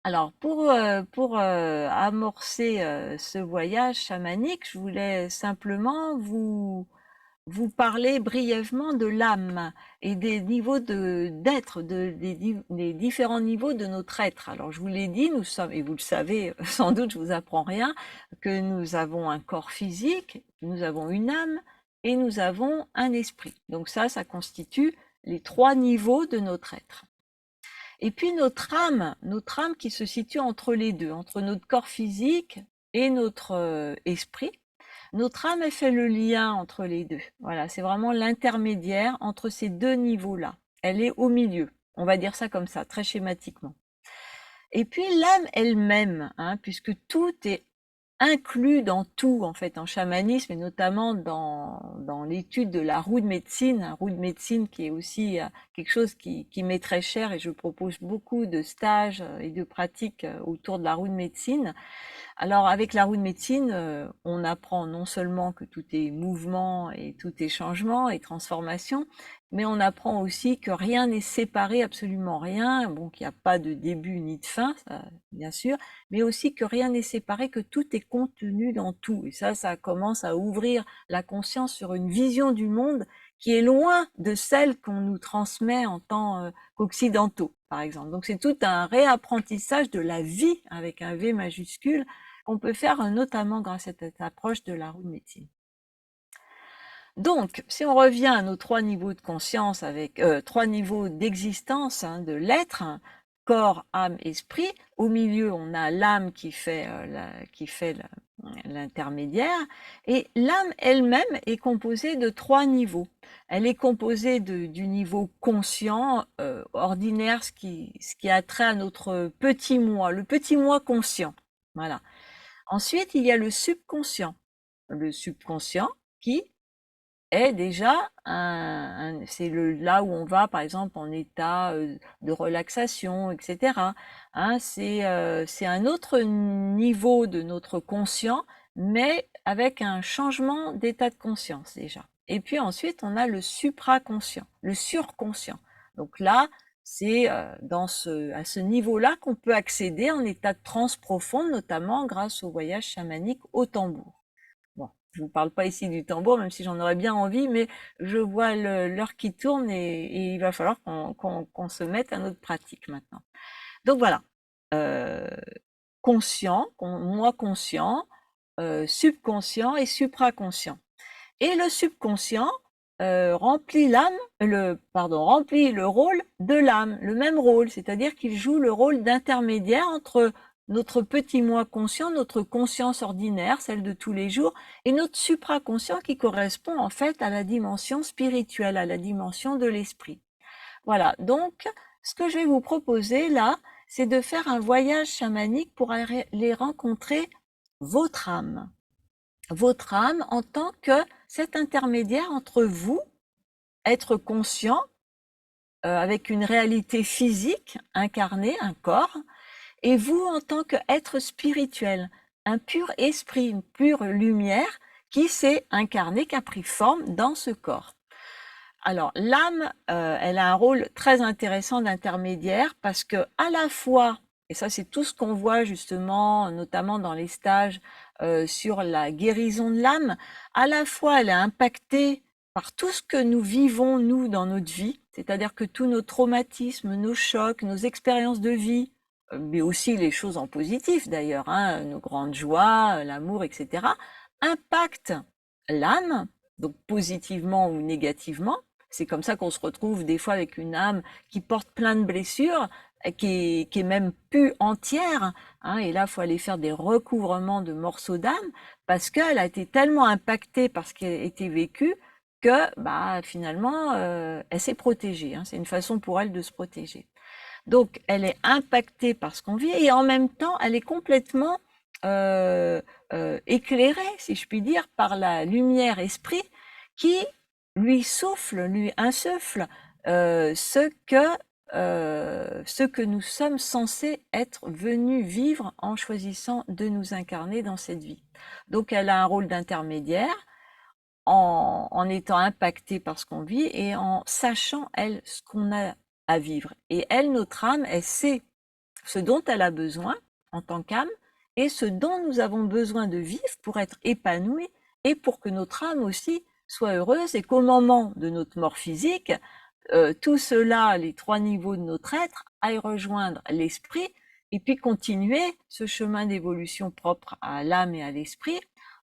Alors pour amorcer ce voyage chamanique, je voulais simplement vous parler brièvement de l'âme et des niveaux d'être, des différents niveaux de notre être. Alors, je vous l'ai dit, nous sommes, et vous le savez, sans doute, je vous apprends rien, que nous avons un corps physique, nous avons une âme et nous avons un esprit. Donc ça constitue les trois niveaux de notre être. Et puis notre âme qui se situe entre les deux, entre notre corps physique et notre esprit. Notre âme, elle fait le lien entre les deux. Voilà, c'est vraiment l'intermédiaire entre ces deux niveaux-là. Elle est au milieu. On va dire ça comme ça, très schématiquement. Et puis l'âme elle-même, hein, puisque tout est inclus dans tout, en fait, en chamanisme, et notamment dans l'étude de la roue de médecine, un roue de médecine qui est aussi quelque chose qui m'est très cher, et je propose beaucoup de stages et de pratiques autour de la roue de médecine. Alors avec la roue de médecine, on apprend non seulement que tout est mouvement et tout est changement et transformation, mais on apprend aussi que rien n'est séparé, absolument rien, bon, qu'il n'y a pas de début ni de fin, ça, bien sûr, mais aussi que rien n'est séparé, que tout est contenu dans tout. Et ça commence à ouvrir la conscience sur une vision du monde qui est loin de celle qu'on nous transmet en tant qu'occidentaux, par exemple. Donc c'est tout un réapprentissage de la vie avec un V majuscule qu'on peut faire notamment grâce à cette approche de la roue de médecine. Donc, si on revient à nos trois niveaux de conscience avec trois niveaux d'existence, hein, de l'être, hein, corps, âme, esprit, au milieu on a l'âme qui fait l'intermédiaire, et l'âme elle-même est composée de trois niveaux. Elle est composée du niveau conscient, ordinaire, ce qui a trait à notre petit moi, le petit moi conscient. Voilà. Ensuite, il y a le subconscient. Le subconscient qui est déjà c'est là où on va, par exemple, en état de relaxation, etc. Hein, c'est un autre niveau de notre conscient, mais avec un changement d'état de conscience déjà. Et puis ensuite, on a le supraconscient, le surconscient. Donc là, c'est à ce niveau-là qu'on peut accéder en état de transe profonde, notamment grâce au voyage chamanique au tambour. Bon, je vous parle pas ici du tambour, même si j'en aurais bien envie, mais je vois l'heure qui tourne, et il va falloir qu'on se mette à notre pratique maintenant. Donc voilà, euh, conscient, moi conscient, subconscient et supraconscient. Et le subconscient, remplit remplit le rôle de l'âme, le même rôle, c'est-à-dire qu'il joue le rôle d'intermédiaire entre notre petit moi conscient, notre conscience ordinaire, celle de tous les jours, et notre supraconscient qui correspond en fait à la dimension spirituelle, à la dimension de l'esprit. Voilà, donc ce que je vais vous proposer là, c'est de faire un voyage chamanique pour aller rencontrer votre âme. Votre âme en tant que cet intermédiaire entre vous, être conscient, avec une réalité physique, incarnée, un corps, et vous en tant qu'être spirituel, un pur esprit, une pure lumière qui s'est incarnée, qui a pris forme dans ce corps. Alors l'âme, elle a un rôle très intéressant d'intermédiaire parce que à la fois, et ça c'est tout ce qu'on voit justement, notamment dans les stages sur la guérison de l'âme, à la fois elle est impactée par tout ce que nous vivons nous dans notre vie, c'est-à-dire que tous nos traumatismes, nos chocs, nos expériences de vie, mais aussi les choses en positif d'ailleurs, hein, nos grandes joies, l'amour, etc., impactent l'âme, donc positivement ou négativement. C'est comme ça qu'on se retrouve des fois avec une âme qui porte plein de blessures, qui est même plus entière, hein, et là, il faut aller faire des recouvrements de morceaux d'âme parce qu'elle a été tellement impactée par ce qui a été vécu que bah, finalement, elle s'est protégée. Hein. C'est une façon pour elle de se protéger. Donc, elle est impactée par ce qu'on vit et en même temps, elle est complètement éclairée, si je puis dire, par la lumière esprit qui lui souffle, lui insuffle ce que nous sommes censés être venus vivre en choisissant de nous incarner dans cette vie. Donc, elle a un rôle d'intermédiaire en étant impactée par ce qu'on vit et en sachant, elle, ce qu'on a à vivre. Et elle, notre âme, elle sait ce dont elle a besoin en tant qu'âme et ce dont nous avons besoin de vivre pour être épanouis et pour que notre âme aussi soit heureuse et qu'au moment de notre mort physique, tout cela, les trois niveaux de notre être, aille rejoindre l'esprit et puis continuer ce chemin d'évolution propre à l'âme et à l'esprit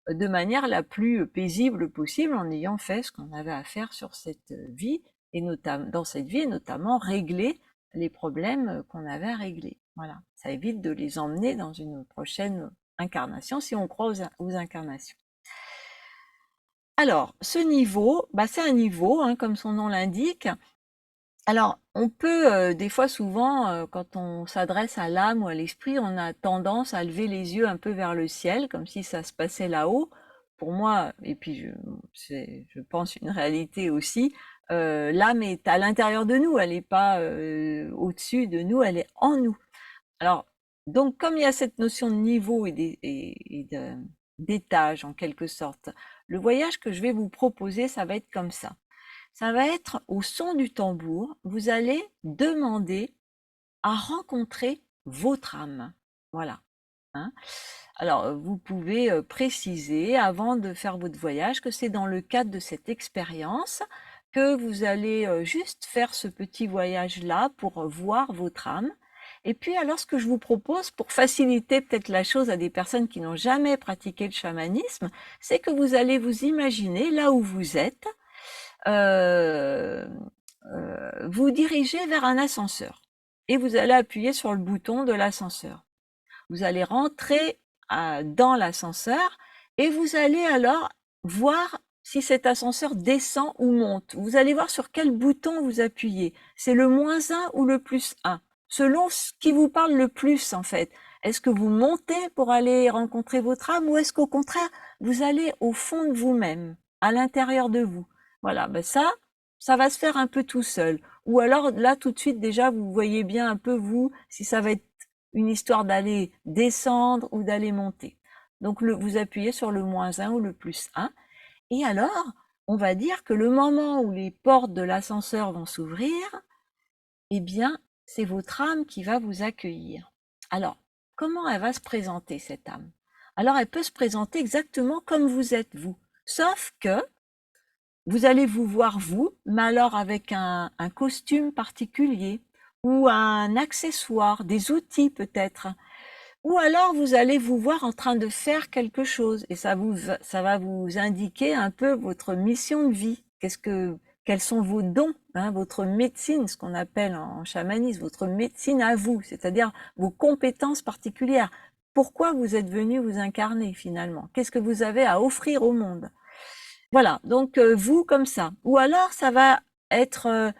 de manière la plus paisible possible en ayant fait ce qu'on avait à faire sur cette vie et notamment dans cette vie et notamment régler les problèmes qu'on avait à régler. Voilà, ça évite de les emmener dans une prochaine incarnation si on croit aux incarnations. Alors, ce niveau, bah, c'est un niveau, hein, comme son nom l'indique. Alors, on peut, des fois, souvent, quand on s'adresse à l'âme ou à l'esprit, on a tendance à lever les yeux un peu vers le ciel, comme si ça se passait là-haut. Pour moi, et puis c'est, je pense, une réalité aussi, l'âme est à l'intérieur de nous, elle n'est pas au-dessus de nous, elle est en nous. Alors, donc, comme il y a cette notion de niveau et d'étage, en quelque sorte, le voyage que je vais vous proposer, ça va être comme ça. Ça va être au son du tambour, vous allez demander à rencontrer votre âme. Voilà. Hein. Alors, vous pouvez préciser avant de faire votre voyage que c'est dans le cadre de cette expérience que vous allez juste faire ce petit voyage-là pour voir votre âme. Et puis, alors, ce que je vous propose pour faciliter peut-être la chose à des personnes qui n'ont jamais pratiqué le chamanisme, c'est que vous allez vous imaginer là où vous êtes, vous dirigez vers un ascenseur et vous allez appuyer sur le bouton de l'ascenseur. Vous allez rentrer dans l'ascenseur et vous allez alors voir si cet ascenseur descend ou monte. Vous allez voir sur quel bouton vous appuyez. C'est le -1 ou le +1, selon ce qui vous parle le plus en fait. Est-ce que vous montez pour aller rencontrer votre âme ou est-ce qu'au contraire, vous allez au fond de vous-même, à l'intérieur de vous? Voilà, ben ça va se faire un peu tout seul. Ou alors là, tout de suite, déjà, vous voyez bien un peu vous, si ça va être une histoire d'aller descendre ou d'aller monter. Donc vous appuyez sur le -1 ou le +1. Et alors, on va dire que le moment où les portes de l'ascenseur vont s'ouvrir, eh bien, c'est votre âme qui va vous accueillir. Alors, comment elle va se présenter, cette âme? Alors, elle peut se présenter exactement comme vous êtes, vous. Sauf que vous allez vous voir vous, mais alors avec un costume particulier ou un accessoire, des outils peut-être. Ou alors vous allez vous voir en train de faire quelque chose et ça va vous indiquer un peu votre mission de vie. quels sont vos dons, hein, votre médecine, ce qu'on appelle en chamanisme, votre médecine à vous, c'est-à-dire vos compétences particulières. Pourquoi vous êtes venu vous incarner finalement? Qu'est-ce que vous avez à offrir au monde? Voilà, donc vous comme ça. Ou alors ça va être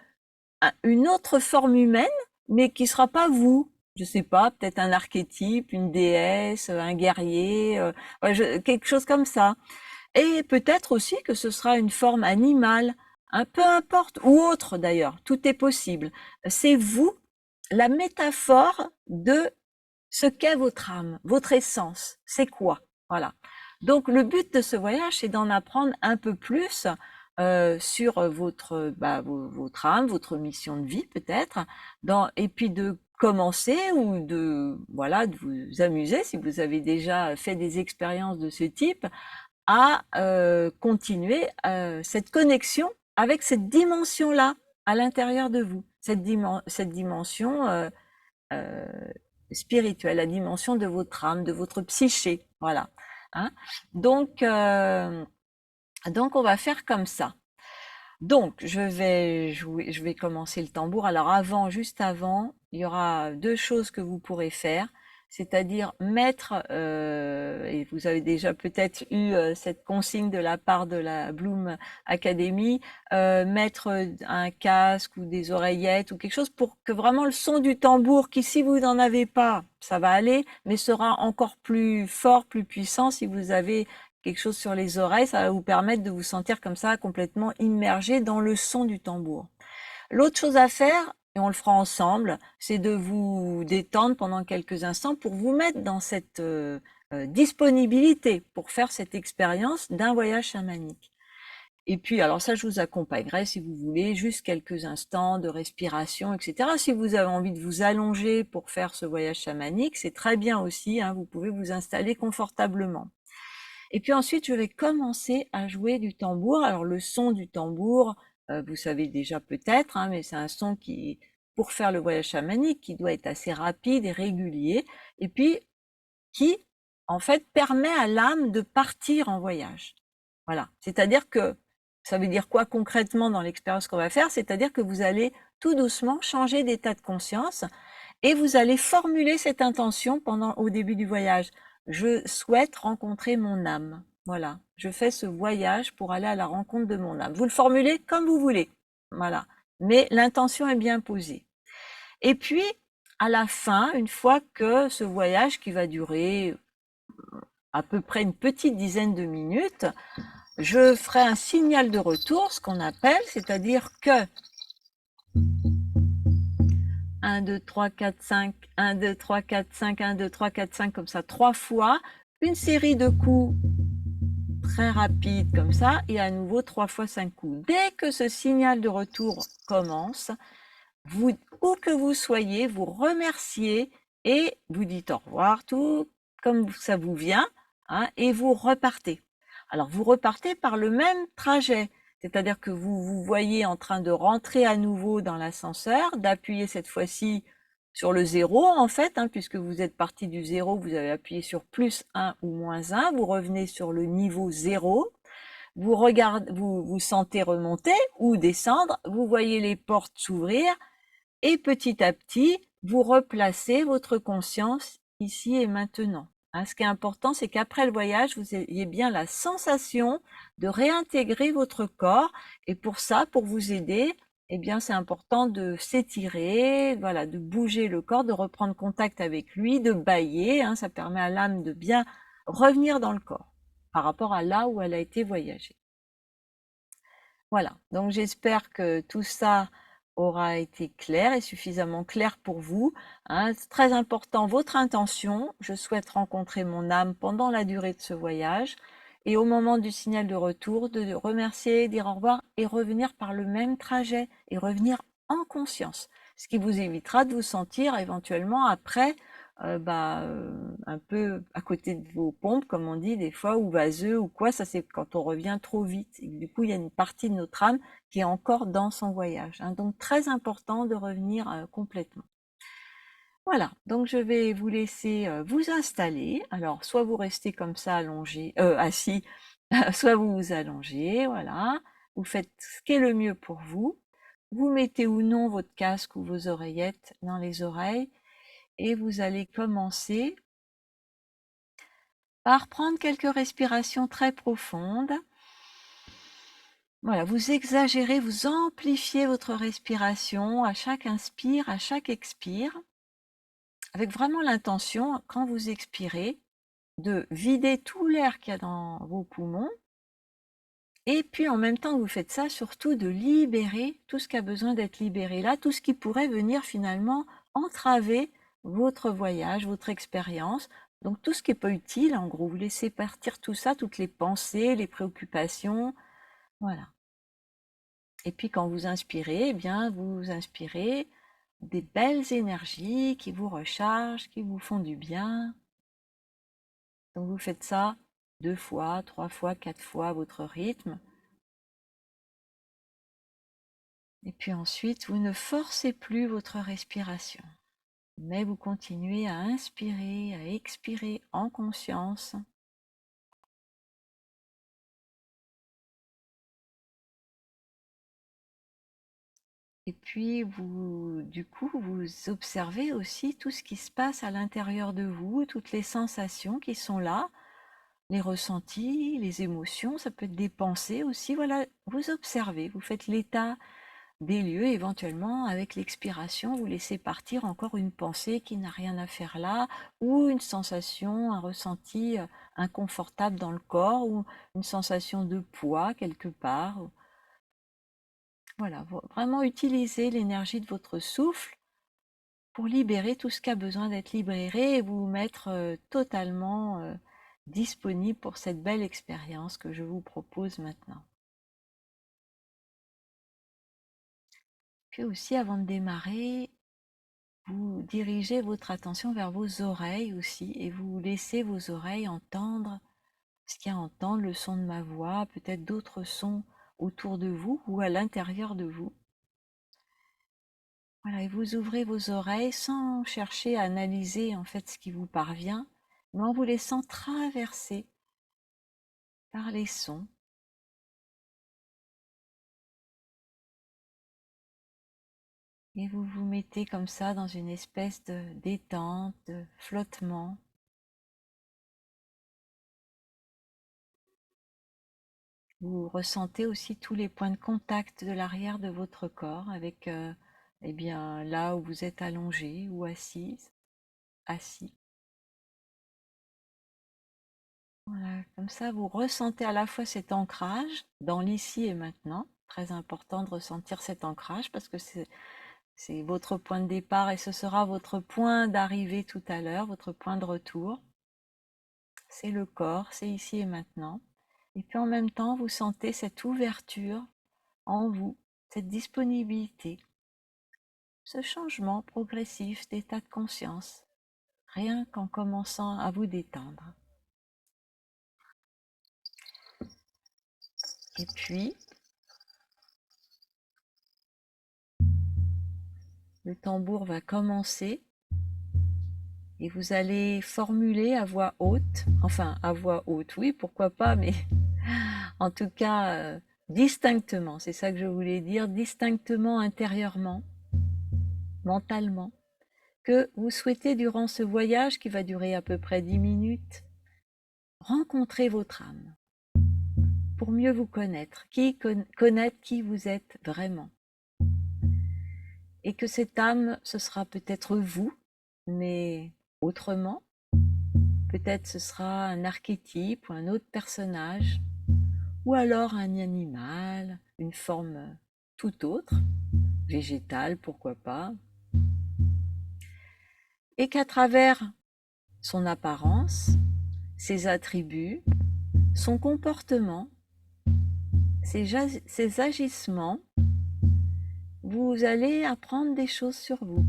une autre forme humaine, mais qui sera pas vous. Je sais pas, peut-être un archétype, une déesse, un guerrier, ouais, quelque chose comme ça. Et peut-être aussi que ce sera une forme animale, peu importe, ou autre d'ailleurs, tout est possible. C'est vous, la métaphore de ce qu'est votre âme, votre essence, c'est quoi? Voilà. Donc le but de ce voyage, c'est d'en apprendre un peu plus sur votre âme, votre mission de vie peut-être, et puis de commencer ou de vous amuser si vous avez déjà fait des expériences de ce type à continuer cette connexion avec cette dimension-là à l'intérieur de vous, cette dimension euh, spirituelle, la dimension de votre âme, de votre psyché, voilà. Hein. Donc on va faire comme ça. Donc je vais commencer le tambour. Alors juste avant, il y aura deux choses que vous pourrez faire, c'est-à-dire mettre, et vous avez déjà peut-être eu cette consigne de la part de la Bloom Academy, mettre un casque ou des oreillettes ou quelque chose pour que vraiment le son du tambour, qui si vous n'en avez pas, ça va aller, mais sera encore plus fort, plus puissant si vous avez quelque chose sur les oreilles, ça va vous permettre de vous sentir comme ça complètement immergé dans le son du tambour. L'autre chose à faire, et on le fera ensemble, c'est de vous détendre pendant quelques instants pour vous mettre dans cette disponibilité pour faire cette expérience d'un voyage chamanique. Et puis, alors ça, je vous accompagnerai si vous voulez, juste quelques instants de respiration, etc. Si vous avez envie de vous allonger pour faire ce voyage chamanique, c'est très bien aussi, hein, vous pouvez vous installer confortablement. Et puis ensuite, je vais commencer à jouer du tambour. Alors le son du tambour, vous savez déjà peut-être, hein, mais c'est un son qui, pour faire le voyage chamanique, qui doit être assez rapide et régulier, et puis qui, en fait, permet à l'âme de partir en voyage. Voilà. C'est-à-dire que, ça veut dire quoi concrètement dans l'expérience qu'on va faire? C'est-à-dire que vous allez tout doucement changer d'état de conscience et vous allez formuler cette intention au début du voyage. Je souhaite rencontrer mon âme. Voilà. Je fais ce voyage pour aller à la rencontre de mon âme. Vous le formulez comme vous voulez. Voilà. Mais l'intention est bien posée. Et puis, à la fin, une fois que ce voyage qui va durer à peu près une petite dizaine de minutes, je ferai un signal de retour, ce qu'on appelle, c'est-à-dire que 1, 2, 3, 4, 5, 1, 2, 3, 4, 5, 1, 2, 3, 4, 5, comme ça, 3 fois, une série de coups très rapides comme ça, et à nouveau 3 fois 5 coups. Dès que ce signal de retour commence, vous, où que vous soyez, vous remerciez et vous dites au revoir, tout comme ça vous vient, hein, et vous repartez. Alors vous repartez par le même trajet, c'est-à-dire que vous vous voyez en train de rentrer à nouveau dans l'ascenseur, d'appuyer cette fois-ci sur le 0 en fait, hein, puisque vous êtes parti du 0, vous avez appuyé sur plus 1 ou moins 1, vous revenez sur le niveau 0, vous regardez, vous sentez remonter ou descendre, vous voyez les portes s'ouvrir, et petit à petit, vous replacez votre conscience ici et maintenant. Hein, ce qui est important, c'est qu'après le voyage, vous ayez bien la sensation de réintégrer votre corps. Et pour ça, pour vous aider, eh bien, c'est important de s'étirer, voilà, de bouger le corps, de reprendre contact avec lui, de bâiller. Hein, ça permet à l'âme de bien revenir dans le corps par rapport à là où elle a été voyagée. Voilà, donc j'espère que tout ça aura été clair et suffisamment clair pour vous. Hein. C'est très important, votre intention. Je souhaite rencontrer mon âme pendant la durée de ce voyage. Et au moment du signal de retour, de remercier, dire au revoir et revenir par le même trajet et revenir en conscience. Ce qui vous évitera de vous sentir éventuellement après un peu à côté de vos pompes, comme on dit des fois, ou vaseux ou quoi. Ça, c'est quand on revient trop vite. Et du coup, il y a une partie de notre âme qui est encore dans son voyage. Hein. Donc, très important de revenir complètement. Voilà, donc je vais vous laisser vous installer. Alors, soit vous restez comme ça allongé, assis, soit vous vous allongez, voilà. vous faites ce qui est le mieux pour vous. Vous mettez ou non votre casque ou vos oreillettes dans les oreilles et vous allez commencer par prendre quelques respirations très profondes. Voilà, vous exagérez, vous amplifiez votre respiration à chaque inspire, à chaque expire, avec vraiment l'intention, quand vous expirez, de vider tout l'air qu'il y a dans vos poumons. Et puis en même temps que vous faites ça, surtout de libérer tout ce qui a besoin d'être libéré là, tout ce qui pourrait venir finalement entraver votre voyage, votre expérience. Donc tout ce qui n'est pas utile, en gros, vous laissez partir tout ça, toutes les pensées, les préoccupations, voilà. Et puis quand vous inspirez, eh bien vous inspirez des belles énergies qui vous rechargent, qui vous font du bien. Donc vous faites ça 2 fois, 3 fois, 4 fois à votre rythme. Et puis ensuite, vous ne forcez plus votre respiration, mais vous continuez à inspirer, à expirer en conscience. Et puis, du coup, vous observez aussi tout ce qui se passe à l'intérieur de vous, toutes les sensations qui sont là, les ressentis, les émotions, ça peut être des pensées aussi. Voilà, vous observez, vous faites l'état des lieux, éventuellement, avec l'expiration, vous laissez partir encore une pensée qui n'a rien à faire là, ou une sensation, un ressenti inconfortable dans le corps, ou une sensation de poids quelque part. Voilà, vraiment utiliser l'énergie de votre souffle pour libérer tout ce qui a besoin d'être libéré et vous mettre totalement disponible pour cette belle expérience que je vous propose maintenant. Puis aussi, avant de démarrer, vous dirigez votre attention vers vos oreilles aussi et vous laissez vos oreilles entendre ce qu'il y a à entendre, le son de ma voix, peut-être d'autres sons autour de vous ou à l'intérieur de vous. Voilà, et vous ouvrez vos oreilles sans chercher à analyser en fait ce qui vous parvient, mais en vous laissant traverser par les sons. Et vous vous mettez comme ça dans une espèce de détente, de flottement. Vous ressentez aussi tous les points de contact de l'arrière de votre corps avec eh bien, là où vous êtes allongé ou assise, assis. Voilà, comme ça, vous ressentez à la fois cet ancrage dans l'ici et maintenant. Très important de ressentir cet ancrage parce que c'est votre point de départ et ce sera votre point d'arrivée tout à l'heure, votre point de retour. C'est le corps, c'est ici et maintenant. Et puis en même temps, vous sentez cette ouverture en vous, cette disponibilité, ce changement progressif d'état de conscience, rien qu'en commençant à vous détendre. Et puis, le tambour va commencer et vous allez formuler à voix haute, enfin à voix haute, oui, pourquoi pas, mais en tout cas distinctement, c'est ça que je voulais dire, distinctement intérieurement, mentalement, que vous souhaitez durant ce voyage qui va durer à peu près 10 minutes, rencontrer votre âme pour mieux vous connaître, connaître qui vous êtes vraiment. Et que cette âme, ce sera peut-être vous, mais autrement. Peut-être ce sera un archétype ou un autre personnage, ou alors un animal, une forme tout autre, végétale, pourquoi pas. Et qu'à travers son apparence, ses attributs, son comportement, ses agissements, vous allez apprendre des choses sur vous.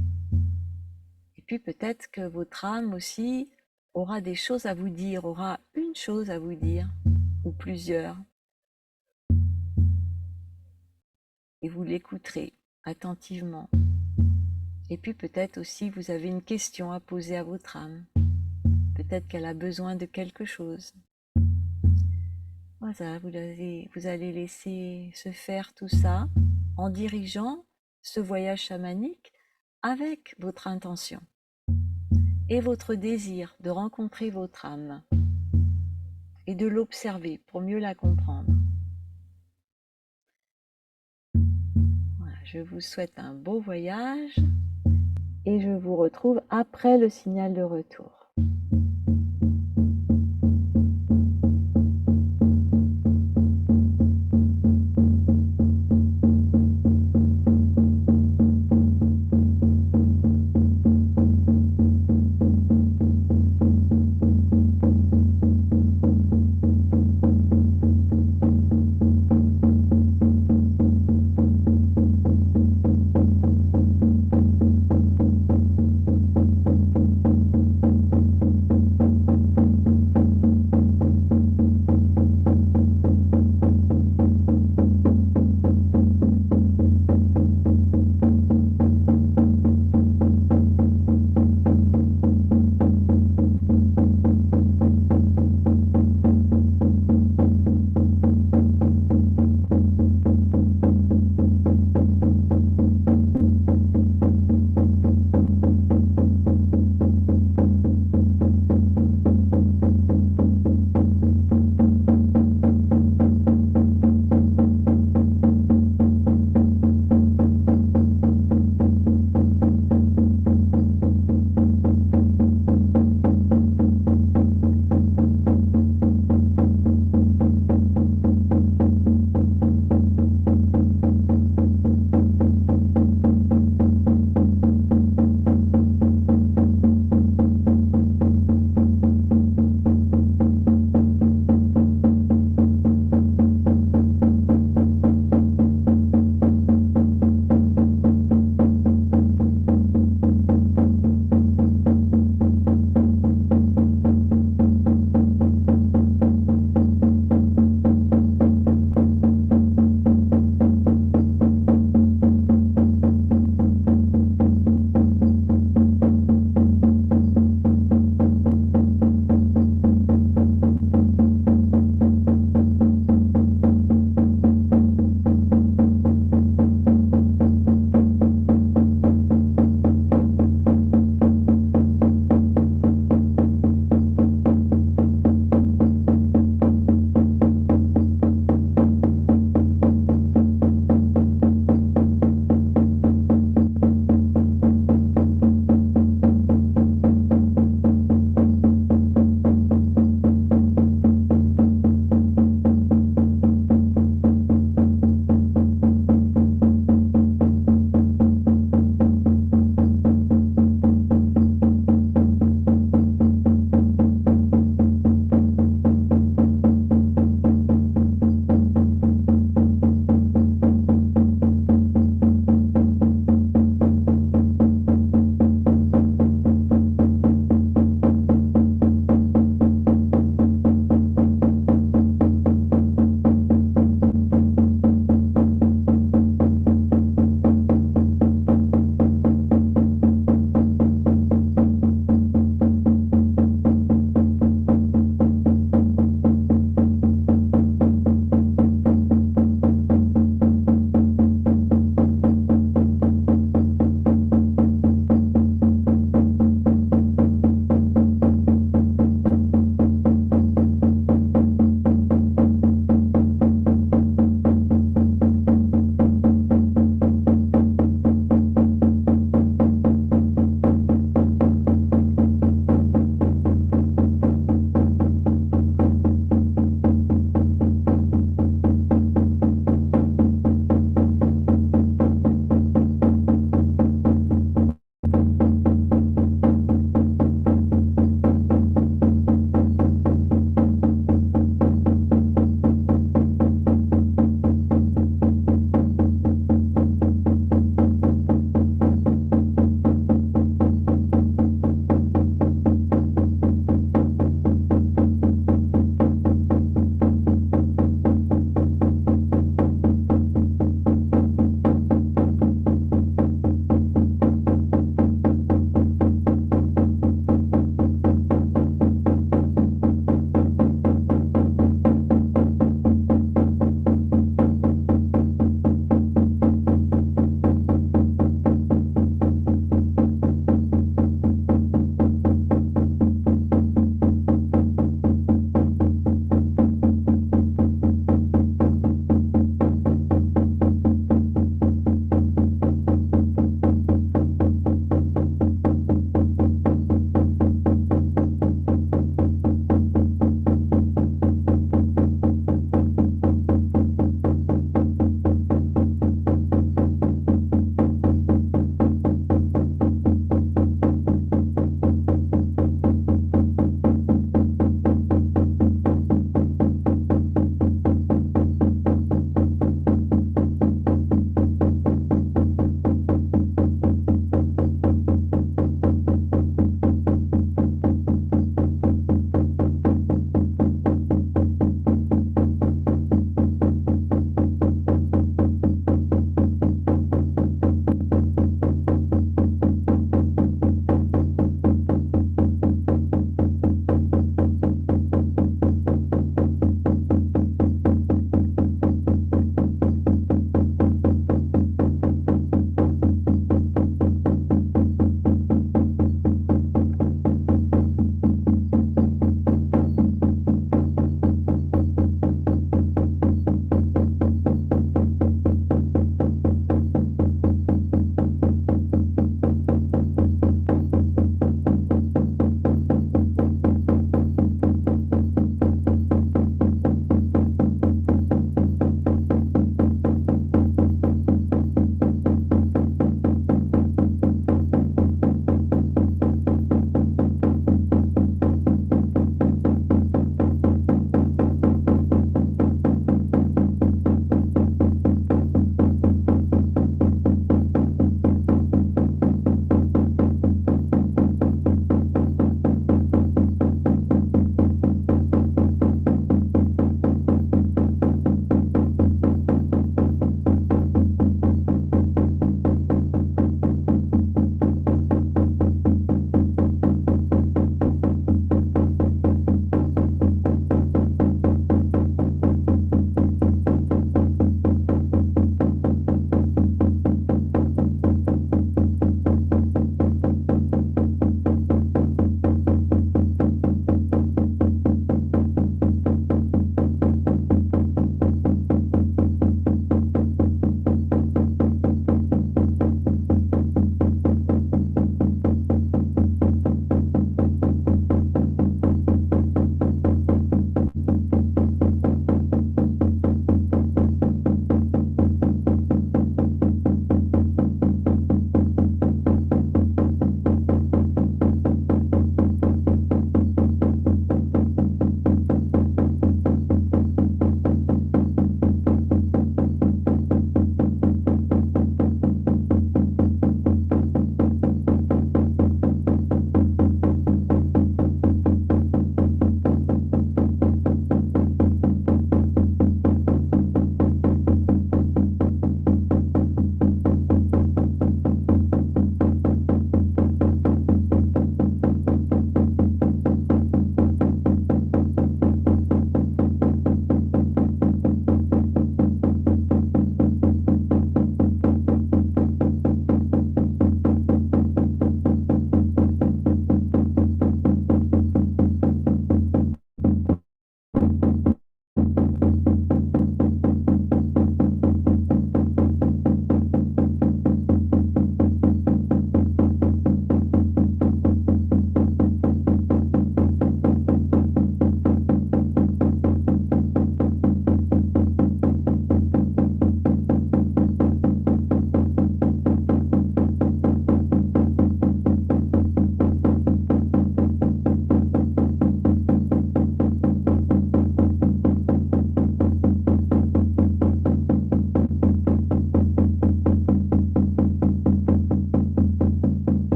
Et puis peut-être que votre âme aussi aura des choses à vous dire, aura une chose à vous dire, ou plusieurs. Et vous l'écouterez attentivement. Et puis peut-être aussi vous avez une question à poser à votre âme. Peut-être qu'elle a besoin de quelque chose. Voilà, vous allez laisser se faire tout ça en dirigeant ce voyage chamanique avec votre intention et votre désir de rencontrer votre âme et de l'observer pour mieux la comprendre. Voilà, je vous souhaite un beau voyage et je vous retrouve après le signal de retour.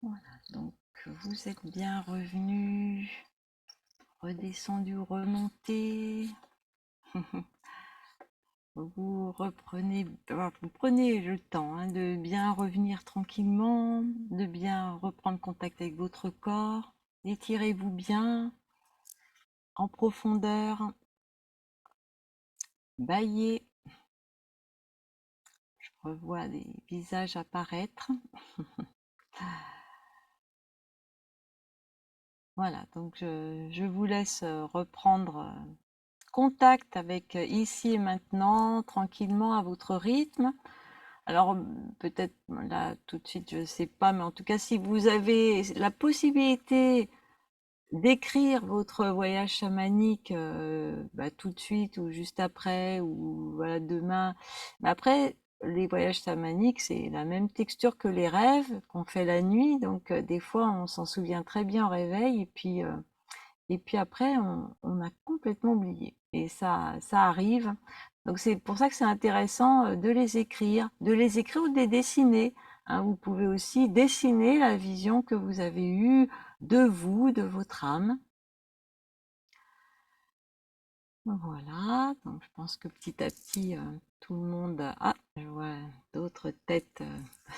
Voilà, donc vous êtes bien revenu, redescendu ou remonté. Vous prenez le temps de bien revenir tranquillement, de bien reprendre contact avec votre corps. Étirez-vous bien en profondeur, bâillez. Je revois des visages apparaître. Voilà, donc je vous laisse reprendre contact avec ici et maintenant, tranquillement, à votre rythme. Alors, peut-être là, tout de suite, je ne sais pas, mais en tout cas, si vous avez la possibilité d'écrire votre voyage chamanique tout de suite ou juste après ou voilà demain. Mais après, les voyages chamaniques, c'est la même texture que les rêves qu'on fait la nuit, donc des fois on s'en souvient très bien au réveil et puis après on a complètement oublié et ça arrive. Donc c'est pour ça que c'est intéressant de les écrire ou de les dessiner. Hein. Vous pouvez aussi dessiner la vision que vous avez eue de vous, de votre âme. Voilà, donc je pense que petit à petit, tout le monde... Ah, je vois d'autres têtes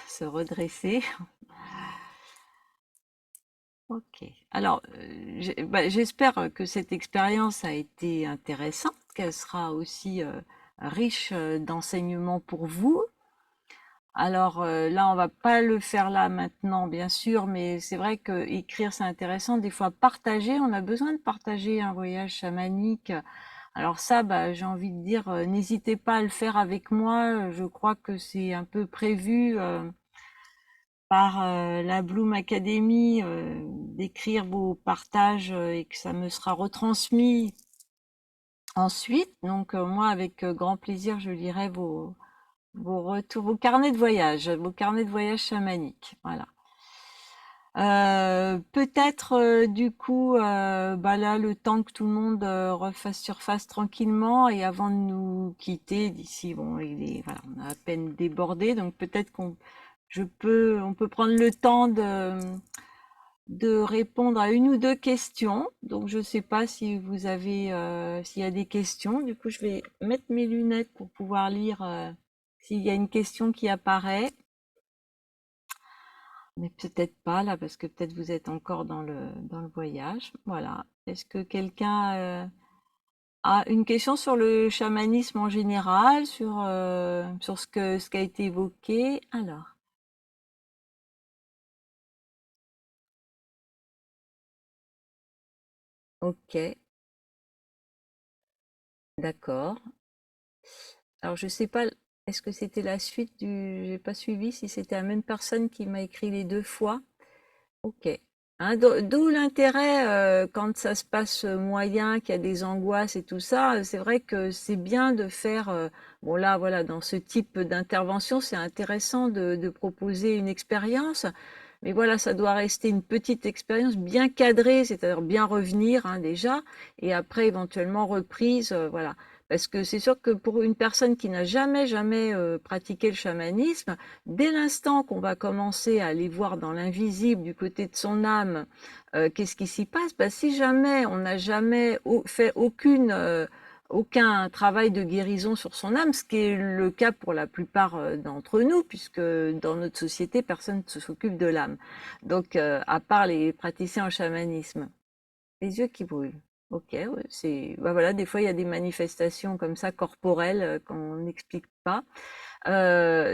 se redresser. Ok. Alors, j'espère que cette expérience a été intéressante, qu'elle sera aussi riche d'enseignements pour vous. Alors là, on va pas le faire là maintenant, bien sûr, mais c'est vrai que écrire c'est intéressant. Des fois, partager, on a besoin de partager un voyage chamanique. Alors ça, j'ai envie de dire, n'hésitez pas à le faire avec moi. Je crois que c'est un peu prévu par la Bloom Academy d'écrire vos partages et que ça me sera retransmis ensuite. Donc moi, avec grand plaisir, je lirai vos retours, vos carnets de voyage chamaniques. Voilà. Peut-être du coup, là, le temps que tout le monde refasse surface tranquillement et avant de nous quitter d'ici, bon, voilà, on a à peine débordé, donc peut-être on peut prendre le temps de répondre à une ou deux questions. Donc je sais pas si vous avez, s'il y a des questions. Du coup, je vais mettre mes lunettes pour pouvoir lire s'il y a une question qui apparaît. Mais peut-être pas là, parce que peut-être vous êtes encore dans le voyage. Voilà. Est-ce que quelqu'un a une question sur le chamanisme en général, sur ce qui a été évoqué? Alors, ok, d'accord. Alors je sais pas, est-ce que c'était la suite du... J'ai pas suivi si c'était la même personne qui m'a écrit les deux fois. Ok. Hein, d'où l'intérêt quand ça se passe moyen, qu'il y a des angoisses et tout ça. C'est vrai que c'est bien de faire. Bon là, voilà, dans ce type d'intervention, c'est intéressant de proposer une expérience. Mais voilà, ça doit rester une petite expérience bien cadrée, c'est-à-dire bien revenir déjà, et après éventuellement reprise, voilà. Parce que c'est sûr que pour une personne qui n'a jamais pratiqué le chamanisme, dès l'instant qu'on va commencer à aller voir dans l'invisible du côté de son âme, qu'est-ce qui s'y passe? Si jamais on n'a jamais fait aucun travail de guérison sur son âme, ce qui est le cas pour la plupart d'entre nous, puisque dans notre société, personne ne s'occupe de l'âme. Donc, à part les praticiens en chamanisme. Les yeux qui brûlent. Ok, ouais, voilà, des fois il y a des manifestations comme ça corporelles qu'on n'explique pas.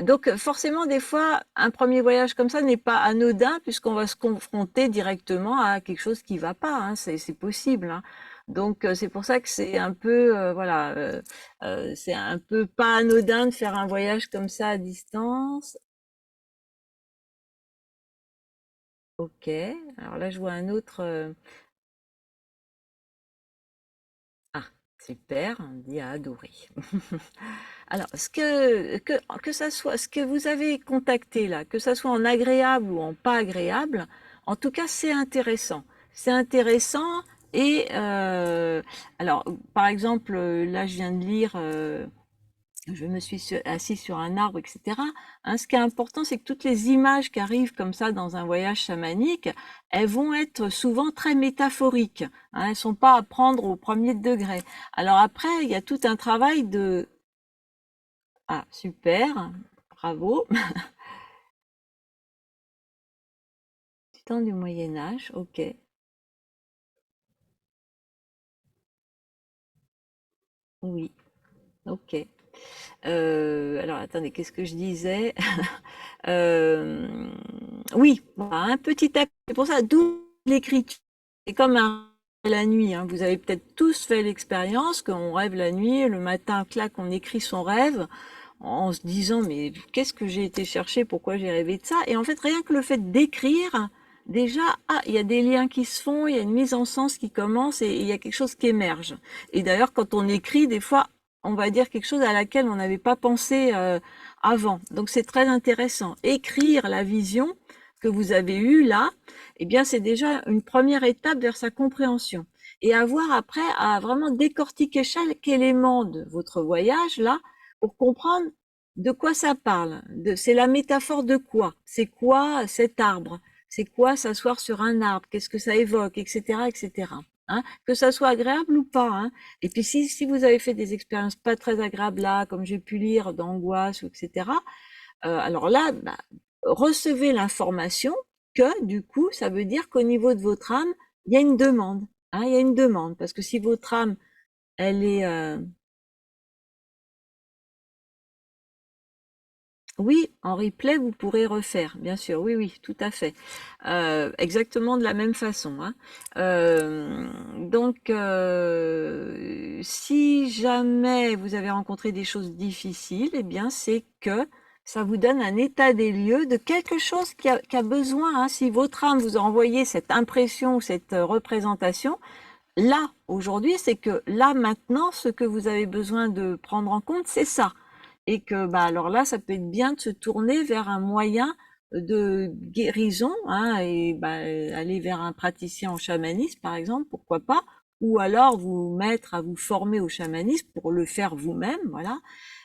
Donc forcément, des fois, un premier voyage comme ça n'est pas anodin puisqu'on va se confronter directement à quelque chose qui va pas. Hein, c'est possible. Hein. Donc c'est pour ça que c'est un peu, c'est un peu pas anodin de faire un voyage comme ça à distance. Ok. Alors là, je vois un autre. Ah, super, on dit à adorer. Alors, que ça soit, ce que vous avez contacté là, que ça soit en agréable ou en pas agréable, en tout cas, c'est intéressant. C'est intéressant et alors, par exemple, là, je viens de lire je me suis assis sur un arbre, etc. Hein, ce qui est important, c'est que toutes les images qui arrivent comme ça dans un voyage chamanique, elles vont être souvent très métaphoriques. Hein, elles sont pas à prendre au premier degré. Alors après, il y a tout un travail de... Ah, super, bravo. Du temps du Moyen Âge, ok. Oui, ok. Alors attendez, qu'est-ce que je disais? Euh, oui, voilà, un petit acte. C'est pour ça, d'où l'écriture. C'est comme un la nuit. Hein. Vous avez peut-être tous fait l'expérience qu'on rêve la nuit, le matin, clac, on écrit son rêve en se disant mais qu'est-ce que j'ai été chercher, pourquoi j'ai rêvé de ça? Et en fait, rien que le fait d'écrire, déjà, ah, il y a des liens qui se font, il y a une mise en sens qui commence et il y a quelque chose qui émerge. Et d'ailleurs, quand on écrit, des fois, on va dire quelque chose à laquelle on n'avait pas pensé avant. Donc c'est très intéressant. Écrire la vision que vous avez eue là, eh bien c'est déjà une première étape vers sa compréhension. Et avoir après à vraiment décortiquer chaque élément de votre voyage là pour comprendre de quoi ça parle. C'est la métaphore de quoi? C'est quoi cet arbre? C'est quoi s'asseoir sur un arbre? Qu'est-ce que ça évoque? Etc. etc. Hein, que ça soit agréable ou pas. Hein. Et puis si vous avez fait des expériences pas très agréables là, comme j'ai pu lire, d'angoisse, etc., alors là, bah, recevez l'information que du coup, ça veut dire qu'au niveau de votre âme, il y a une demande. Hein, il y a une demande. Parce que si votre âme, elle est... oui, en replay, vous pourrez refaire, bien sûr. Oui, oui, tout à fait. Exactement de la même façon. Hein. Donc, si jamais vous avez rencontré des choses difficiles, eh bien, c'est que ça vous donne un état des lieux de quelque chose qui a besoin. Hein. Si votre âme vous a envoyé cette impression, cette représentation, là, aujourd'hui, c'est que là, maintenant, ce que vous avez besoin de prendre en compte, c'est ça. Et que, bah, alors là, ça peut être bien de se tourner vers un moyen de guérison, hein, et bah, aller vers un praticien en chamanisme, par exemple, pourquoi pas, ou alors vous mettre à vous former au chamanisme pour le faire vous-même, voilà.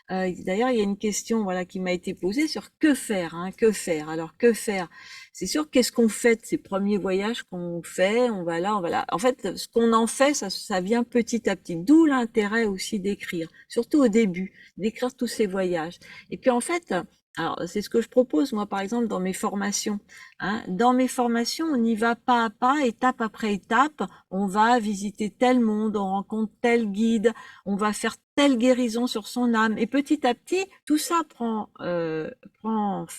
D'ailleurs, il y a une question voilà qui m'a été posée sur que faire, hein, que faire. Alors que faire? C'est sûr, qu'est-ce qu'on fait de ces premiers voyages qu'on fait? On va là, on va là. En fait, ce qu'on en fait, ça vient petit à petit. D'où l'intérêt aussi d'écrire, surtout au début, d'écrire tous ces voyages. Et puis en fait, alors c'est ce que je propose moi par exemple dans mes formations. Hein. Dans mes formations, on y va pas à pas, étape après étape. On va visiter tel monde, on rencontre tel guide, on va faire telle guérison sur son âme. Et petit à petit, tout ça prend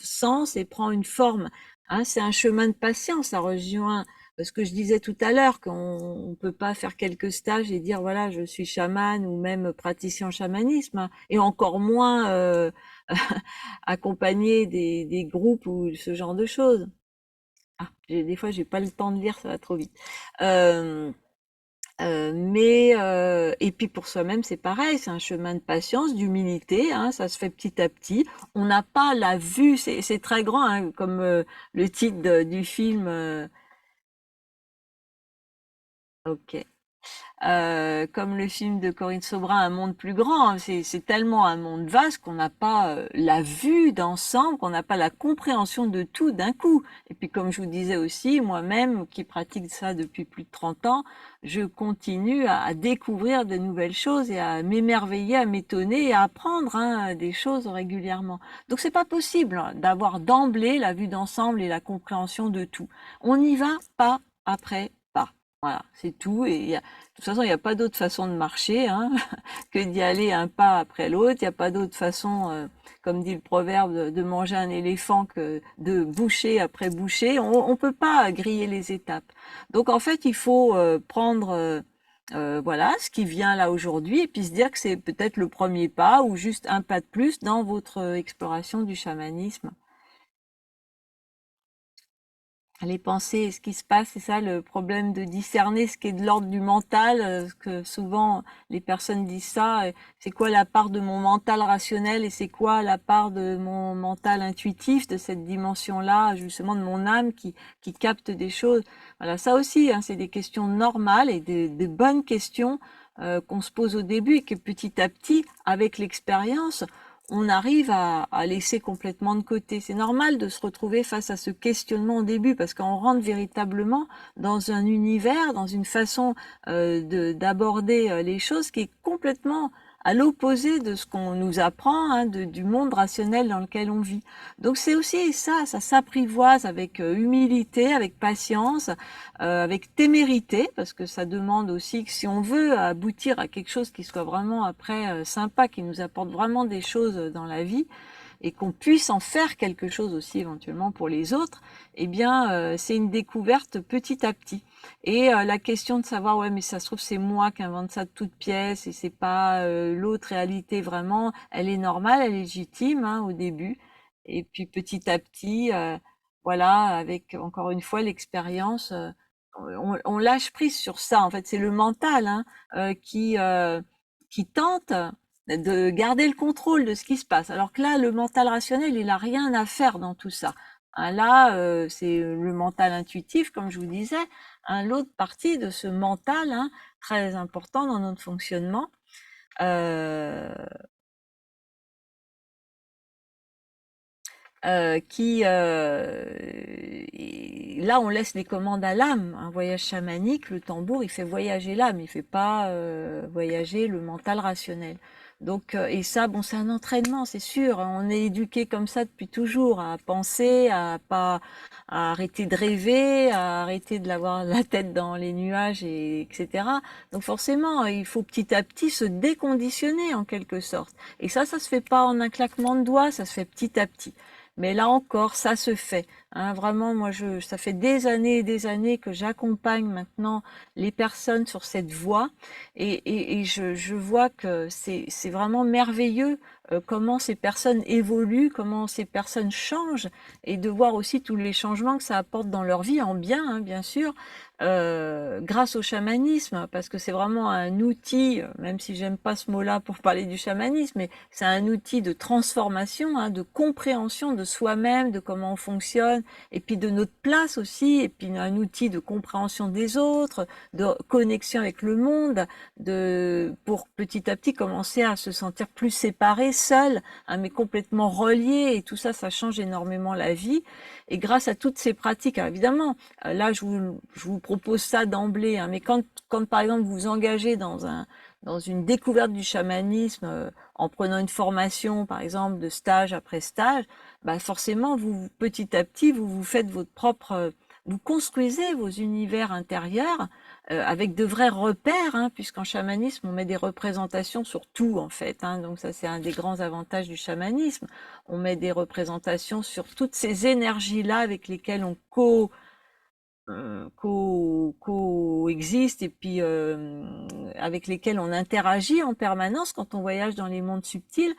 sens et prend une forme. Hein, c'est un chemin de patience, ça rejoint ce que je disais tout à l'heure, qu'on ne peut pas faire quelques stages et dire voilà, je suis chaman ou même praticien en chamanisme, hein, et encore moins accompagner des groupes ou ce genre de choses. Ah, des fois, j'ai pas le temps de lire, ça va trop vite. Euh, et puis pour soi-même, c'est pareil, c'est un chemin de patience, d'humilité, hein, ça se fait petit à petit. On n'a pas la vue, c'est très grand, hein, comme le titre du film. Ok. Comme le film de Corinne Sobrin, Un monde plus grand. Hein. C'est tellement un monde vaste qu'on n'a pas la vue d'ensemble, qu'on n'a pas la compréhension de tout d'un coup. Et puis comme je vous disais aussi, moi-même qui pratique ça depuis plus de 30 ans, je continue à découvrir de nouvelles choses et à m'émerveiller, à m'étonner et à apprendre hein, des choses régulièrement. Donc c'est pas possible hein, d'avoir d'emblée la vue d'ensemble et la compréhension de tout. On y va pas après pas. Voilà, c'est tout. Et de toute façon, il n'y a pas d'autre façon de marcher hein, que d'y aller un pas après l'autre. Il n'y a pas d'autre façon, comme dit le proverbe, de manger un éléphant que de boucher après boucher. On ne peut pas griller les étapes. Donc en fait, il faut prendre voilà ce qui vient là aujourd'hui et puis se dire que c'est peut-être le premier pas ou juste un pas de plus dans votre exploration du chamanisme. Les pensées, ce qui se passe, c'est ça le problème de discerner ce qui est de l'ordre du mental, parce que souvent les personnes disent ça, c'est quoi la part de mon mental rationnel et c'est quoi la part de mon mental intuitif, de cette dimension-là, justement de mon âme qui capte des choses. Voilà, ça aussi, hein, c'est des questions normales et des bonnes questions qu'on se pose au début et que petit à petit, avec l'expérience, on arrive à laisser complètement de côté. C'est normal de se retrouver face à ce questionnement au début parce qu'on rentre véritablement dans un univers, dans une façon d'aborder les choses qui est complètement à l'opposé de ce qu'on nous apprend, hein, du monde rationnel dans lequel on vit. Donc c'est aussi ça, ça s'apprivoise avec humilité, avec patience, avec témérité, parce que ça demande aussi que si on veut aboutir à quelque chose qui soit vraiment après sympa, qui nous apporte vraiment des choses dans la vie, et qu'on puisse en faire quelque chose aussi éventuellement pour les autres, eh bien c'est une découverte petit à petit. Et la question de savoir, ouais, mais ça se trouve c'est moi qui invente ça de toutes pièces et c'est pas l'autre réalité vraiment, elle est normale, elle est légitime, hein, au début. Et puis petit à petit, voilà, avec encore une fois l'expérience, on lâche prise sur ça. En fait, c'est le mental, hein, qui tente de garder le contrôle de ce qui se passe. Alors que là, le mental rationnel, il a rien à faire dans tout ça. Hein, là, c'est le mental intuitif, comme je vous disais, hein, l'autre partie de ce mental, hein, très important dans notre fonctionnement. Euh, là on laisse les commandes à l'âme. Un voyage chamanique, le tambour, il fait voyager l'âme, il fait pas voyager le mental rationnel. Donc et ça, bon, c'est un entraînement, c'est sûr. On est éduqué comme ça depuis toujours, à penser, à arrêter de rêver, à arrêter de l'avoir la tête dans les nuages, etc. Donc forcément, il faut petit à petit se déconditionner en quelque sorte. Et ça se fait pas en un claquement de doigts, ça se fait petit à petit. Mais là encore, ça se fait. Hein, vraiment, moi, ça fait des années et des années que j'accompagne maintenant les personnes sur cette voie et je vois que c'est vraiment merveilleux comment ces personnes évoluent, comment ces personnes changent et de voir aussi tous les changements que ça apporte dans leur vie, en bien, hein, bien sûr, grâce au chamanisme, parce que c'est vraiment un outil, même si j'aime pas ce mot-là pour parler du chamanisme, mais c'est un outil de transformation, hein, de compréhension de soi-même, de comment on fonctionne, et puis de notre place aussi, et puis un outil de compréhension des autres, de connexion avec le monde, pour petit à petit commencer à se sentir plus séparé, seul, hein, mais complètement relié, et tout ça, ça change énormément la vie. Et grâce à toutes ces pratiques, alors évidemment, là, je vous propose ça d'emblée, hein, mais quand par exemple vous vous engagez dans une découverte du chamanisme, en prenant une formation, par exemple, de stage après stage, bah forcément, vous petit à petit, vous faites votre propre, vous construisez vos univers intérieurs avec de vrais repères, hein, puisqu'en chamanisme, on met des représentations sur tout, en fait. Hein, donc ça, c'est un des grands avantages du chamanisme. On met des représentations sur toutes ces énergies-là avec lesquelles on coexiste et puis avec lesquels on interagit en permanence quand on voyage dans les mondes subtils.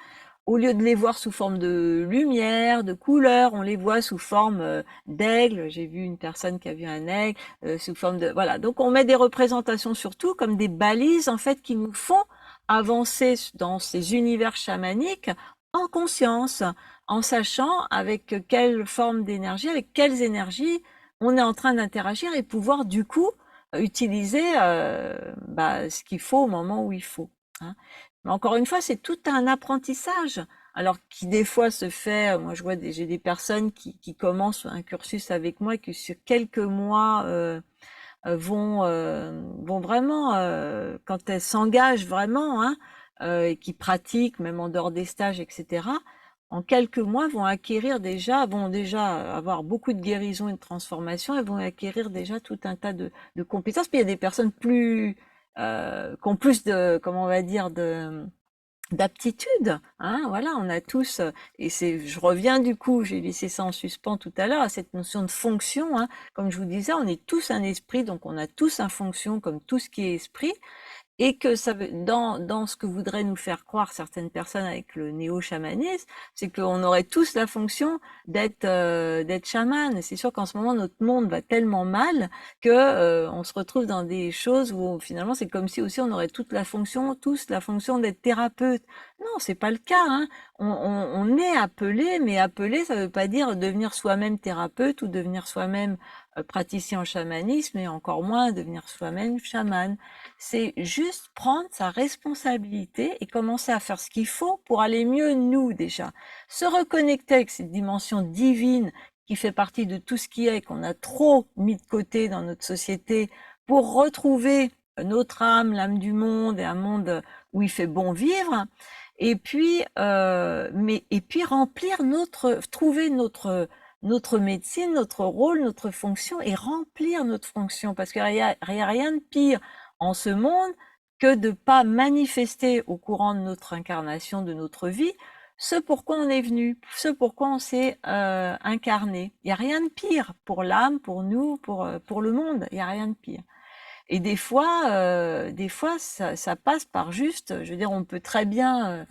Au lieu de les voir sous forme de lumière, de couleur, on les voit sous forme d'aigle. J'ai vu une personne qui a vu un aigle sous forme de... Voilà, donc on met des représentations surtout comme des balises en fait qui nous font avancer dans ces univers chamaniques en conscience, en sachant avec quelle forme d'énergie, avec quelles énergies on est en train d'interagir et pouvoir du coup utiliser ce qu'il faut au moment où il faut. Hein. Mais encore une fois, c'est tout un apprentissage. Alors qui des fois se fait, moi je vois j'ai des personnes qui commencent un cursus avec moi et qui sur quelques mois vont vraiment, quand elles s'engagent vraiment, hein, et qui pratiquent même en dehors des stages, etc., en quelques mois vont déjà avoir beaucoup de guérison et de transformation et vont acquérir déjà tout un tas de compétences. Puis il y a des personnes qui ont plus de, comment on va dire, d'aptitude, hein, voilà, on a tous, et je reviens du coup, j'ai laissé ça en suspens tout à l'heure, à cette notion de fonction, hein, comme je vous disais, on est tous un esprit, donc on a tous un fonction comme tout ce qui est esprit, et que ça veut, dans ce que voudraient nous faire croire certaines personnes avec le néo-chamanisme, c'est qu'on aurait tous la fonction d'être chaman. Et c'est sûr qu'en ce moment, notre monde va tellement mal que on se retrouve dans des choses où finalement, c'est comme si aussi on aurait tous la fonction d'être thérapeute. Non, c'est pas le cas, hein. On est appelé, mais appelé, ça veut pas dire devenir soi-même thérapeute ou devenir soi-même praticien en chamanisme et encore moins devenir soi-même chaman. C'est juste prendre sa responsabilité et commencer à faire ce qu'il faut pour aller mieux nous déjà. Se reconnecter avec cette dimension divine qui fait partie de tout ce qui est, qu'on a trop mis de côté dans notre société pour retrouver notre âme, l'âme du monde et un monde où il fait bon vivre. Et puis, remplir trouver notre médecine, notre rôle, notre fonction et remplir notre fonction. Parce qu'il n'y a rien de pire en ce monde que de pas manifester au courant de notre incarnation, de notre vie, ce pourquoi on est venu, ce pourquoi on s'est incarné. Il n'y a rien de pire pour l'âme, pour nous, pour le monde. Il n'y a rien de pire. Et des fois, ça passe par juste, je veux dire, on peut très bien,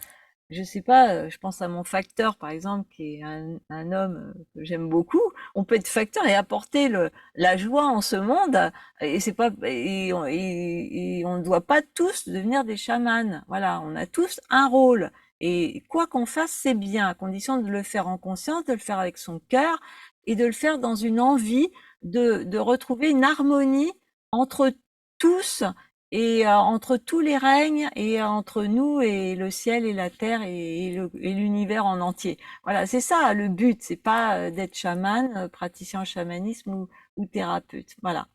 je sais pas, je pense à mon facteur, par exemple, qui est un homme que j'aime beaucoup. On peut être facteur et apporter la joie en ce monde, et c'est pas, et on ne doit pas tous devenir des chamans. Voilà, on a tous un rôle. Et quoi qu'on fasse, c'est bien, à condition de le faire en conscience, de le faire avec son cœur et de le faire dans une envie de retrouver une harmonie entre tous et entre tous les règnes et entre nous et le ciel et la terre et l'univers en entier. Voilà, c'est ça le but, c'est pas d'être chaman, praticien en chamanisme ou thérapeute. Voilà.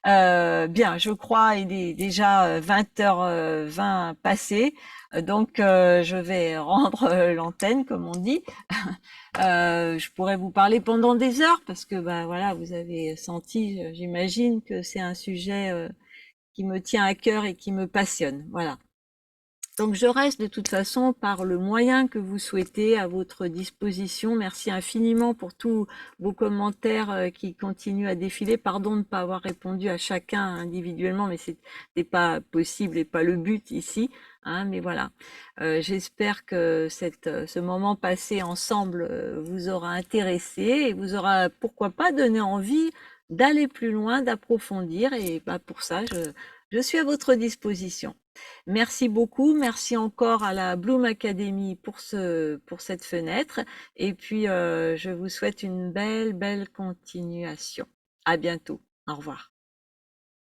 Bien, je crois il est déjà 20h20 passé, donc je vais rendre l'antenne, comme on dit. Je pourrais vous parler pendant des heures parce que bah voilà, vous avez senti, j'imagine que c'est un sujet qui me tient à cœur et qui me passionne. Voilà. Donc je reste de toute façon par le moyen que vous souhaitez à votre disposition. Merci infiniment pour tous vos commentaires qui continuent à défiler. Pardon de ne pas avoir répondu à chacun individuellement, mais c'était pas possible et pas le but ici. Hein, mais voilà, j'espère que ce moment passé ensemble vous aura intéressé et vous aura pourquoi pas donné envie d'aller plus loin, d'approfondir. Et bah, pour ça, je suis à votre disposition. Merci beaucoup, merci encore à la Bloom Academy pour cette fenêtre et puis je vous souhaite une belle continuation. À bientôt. Au revoir.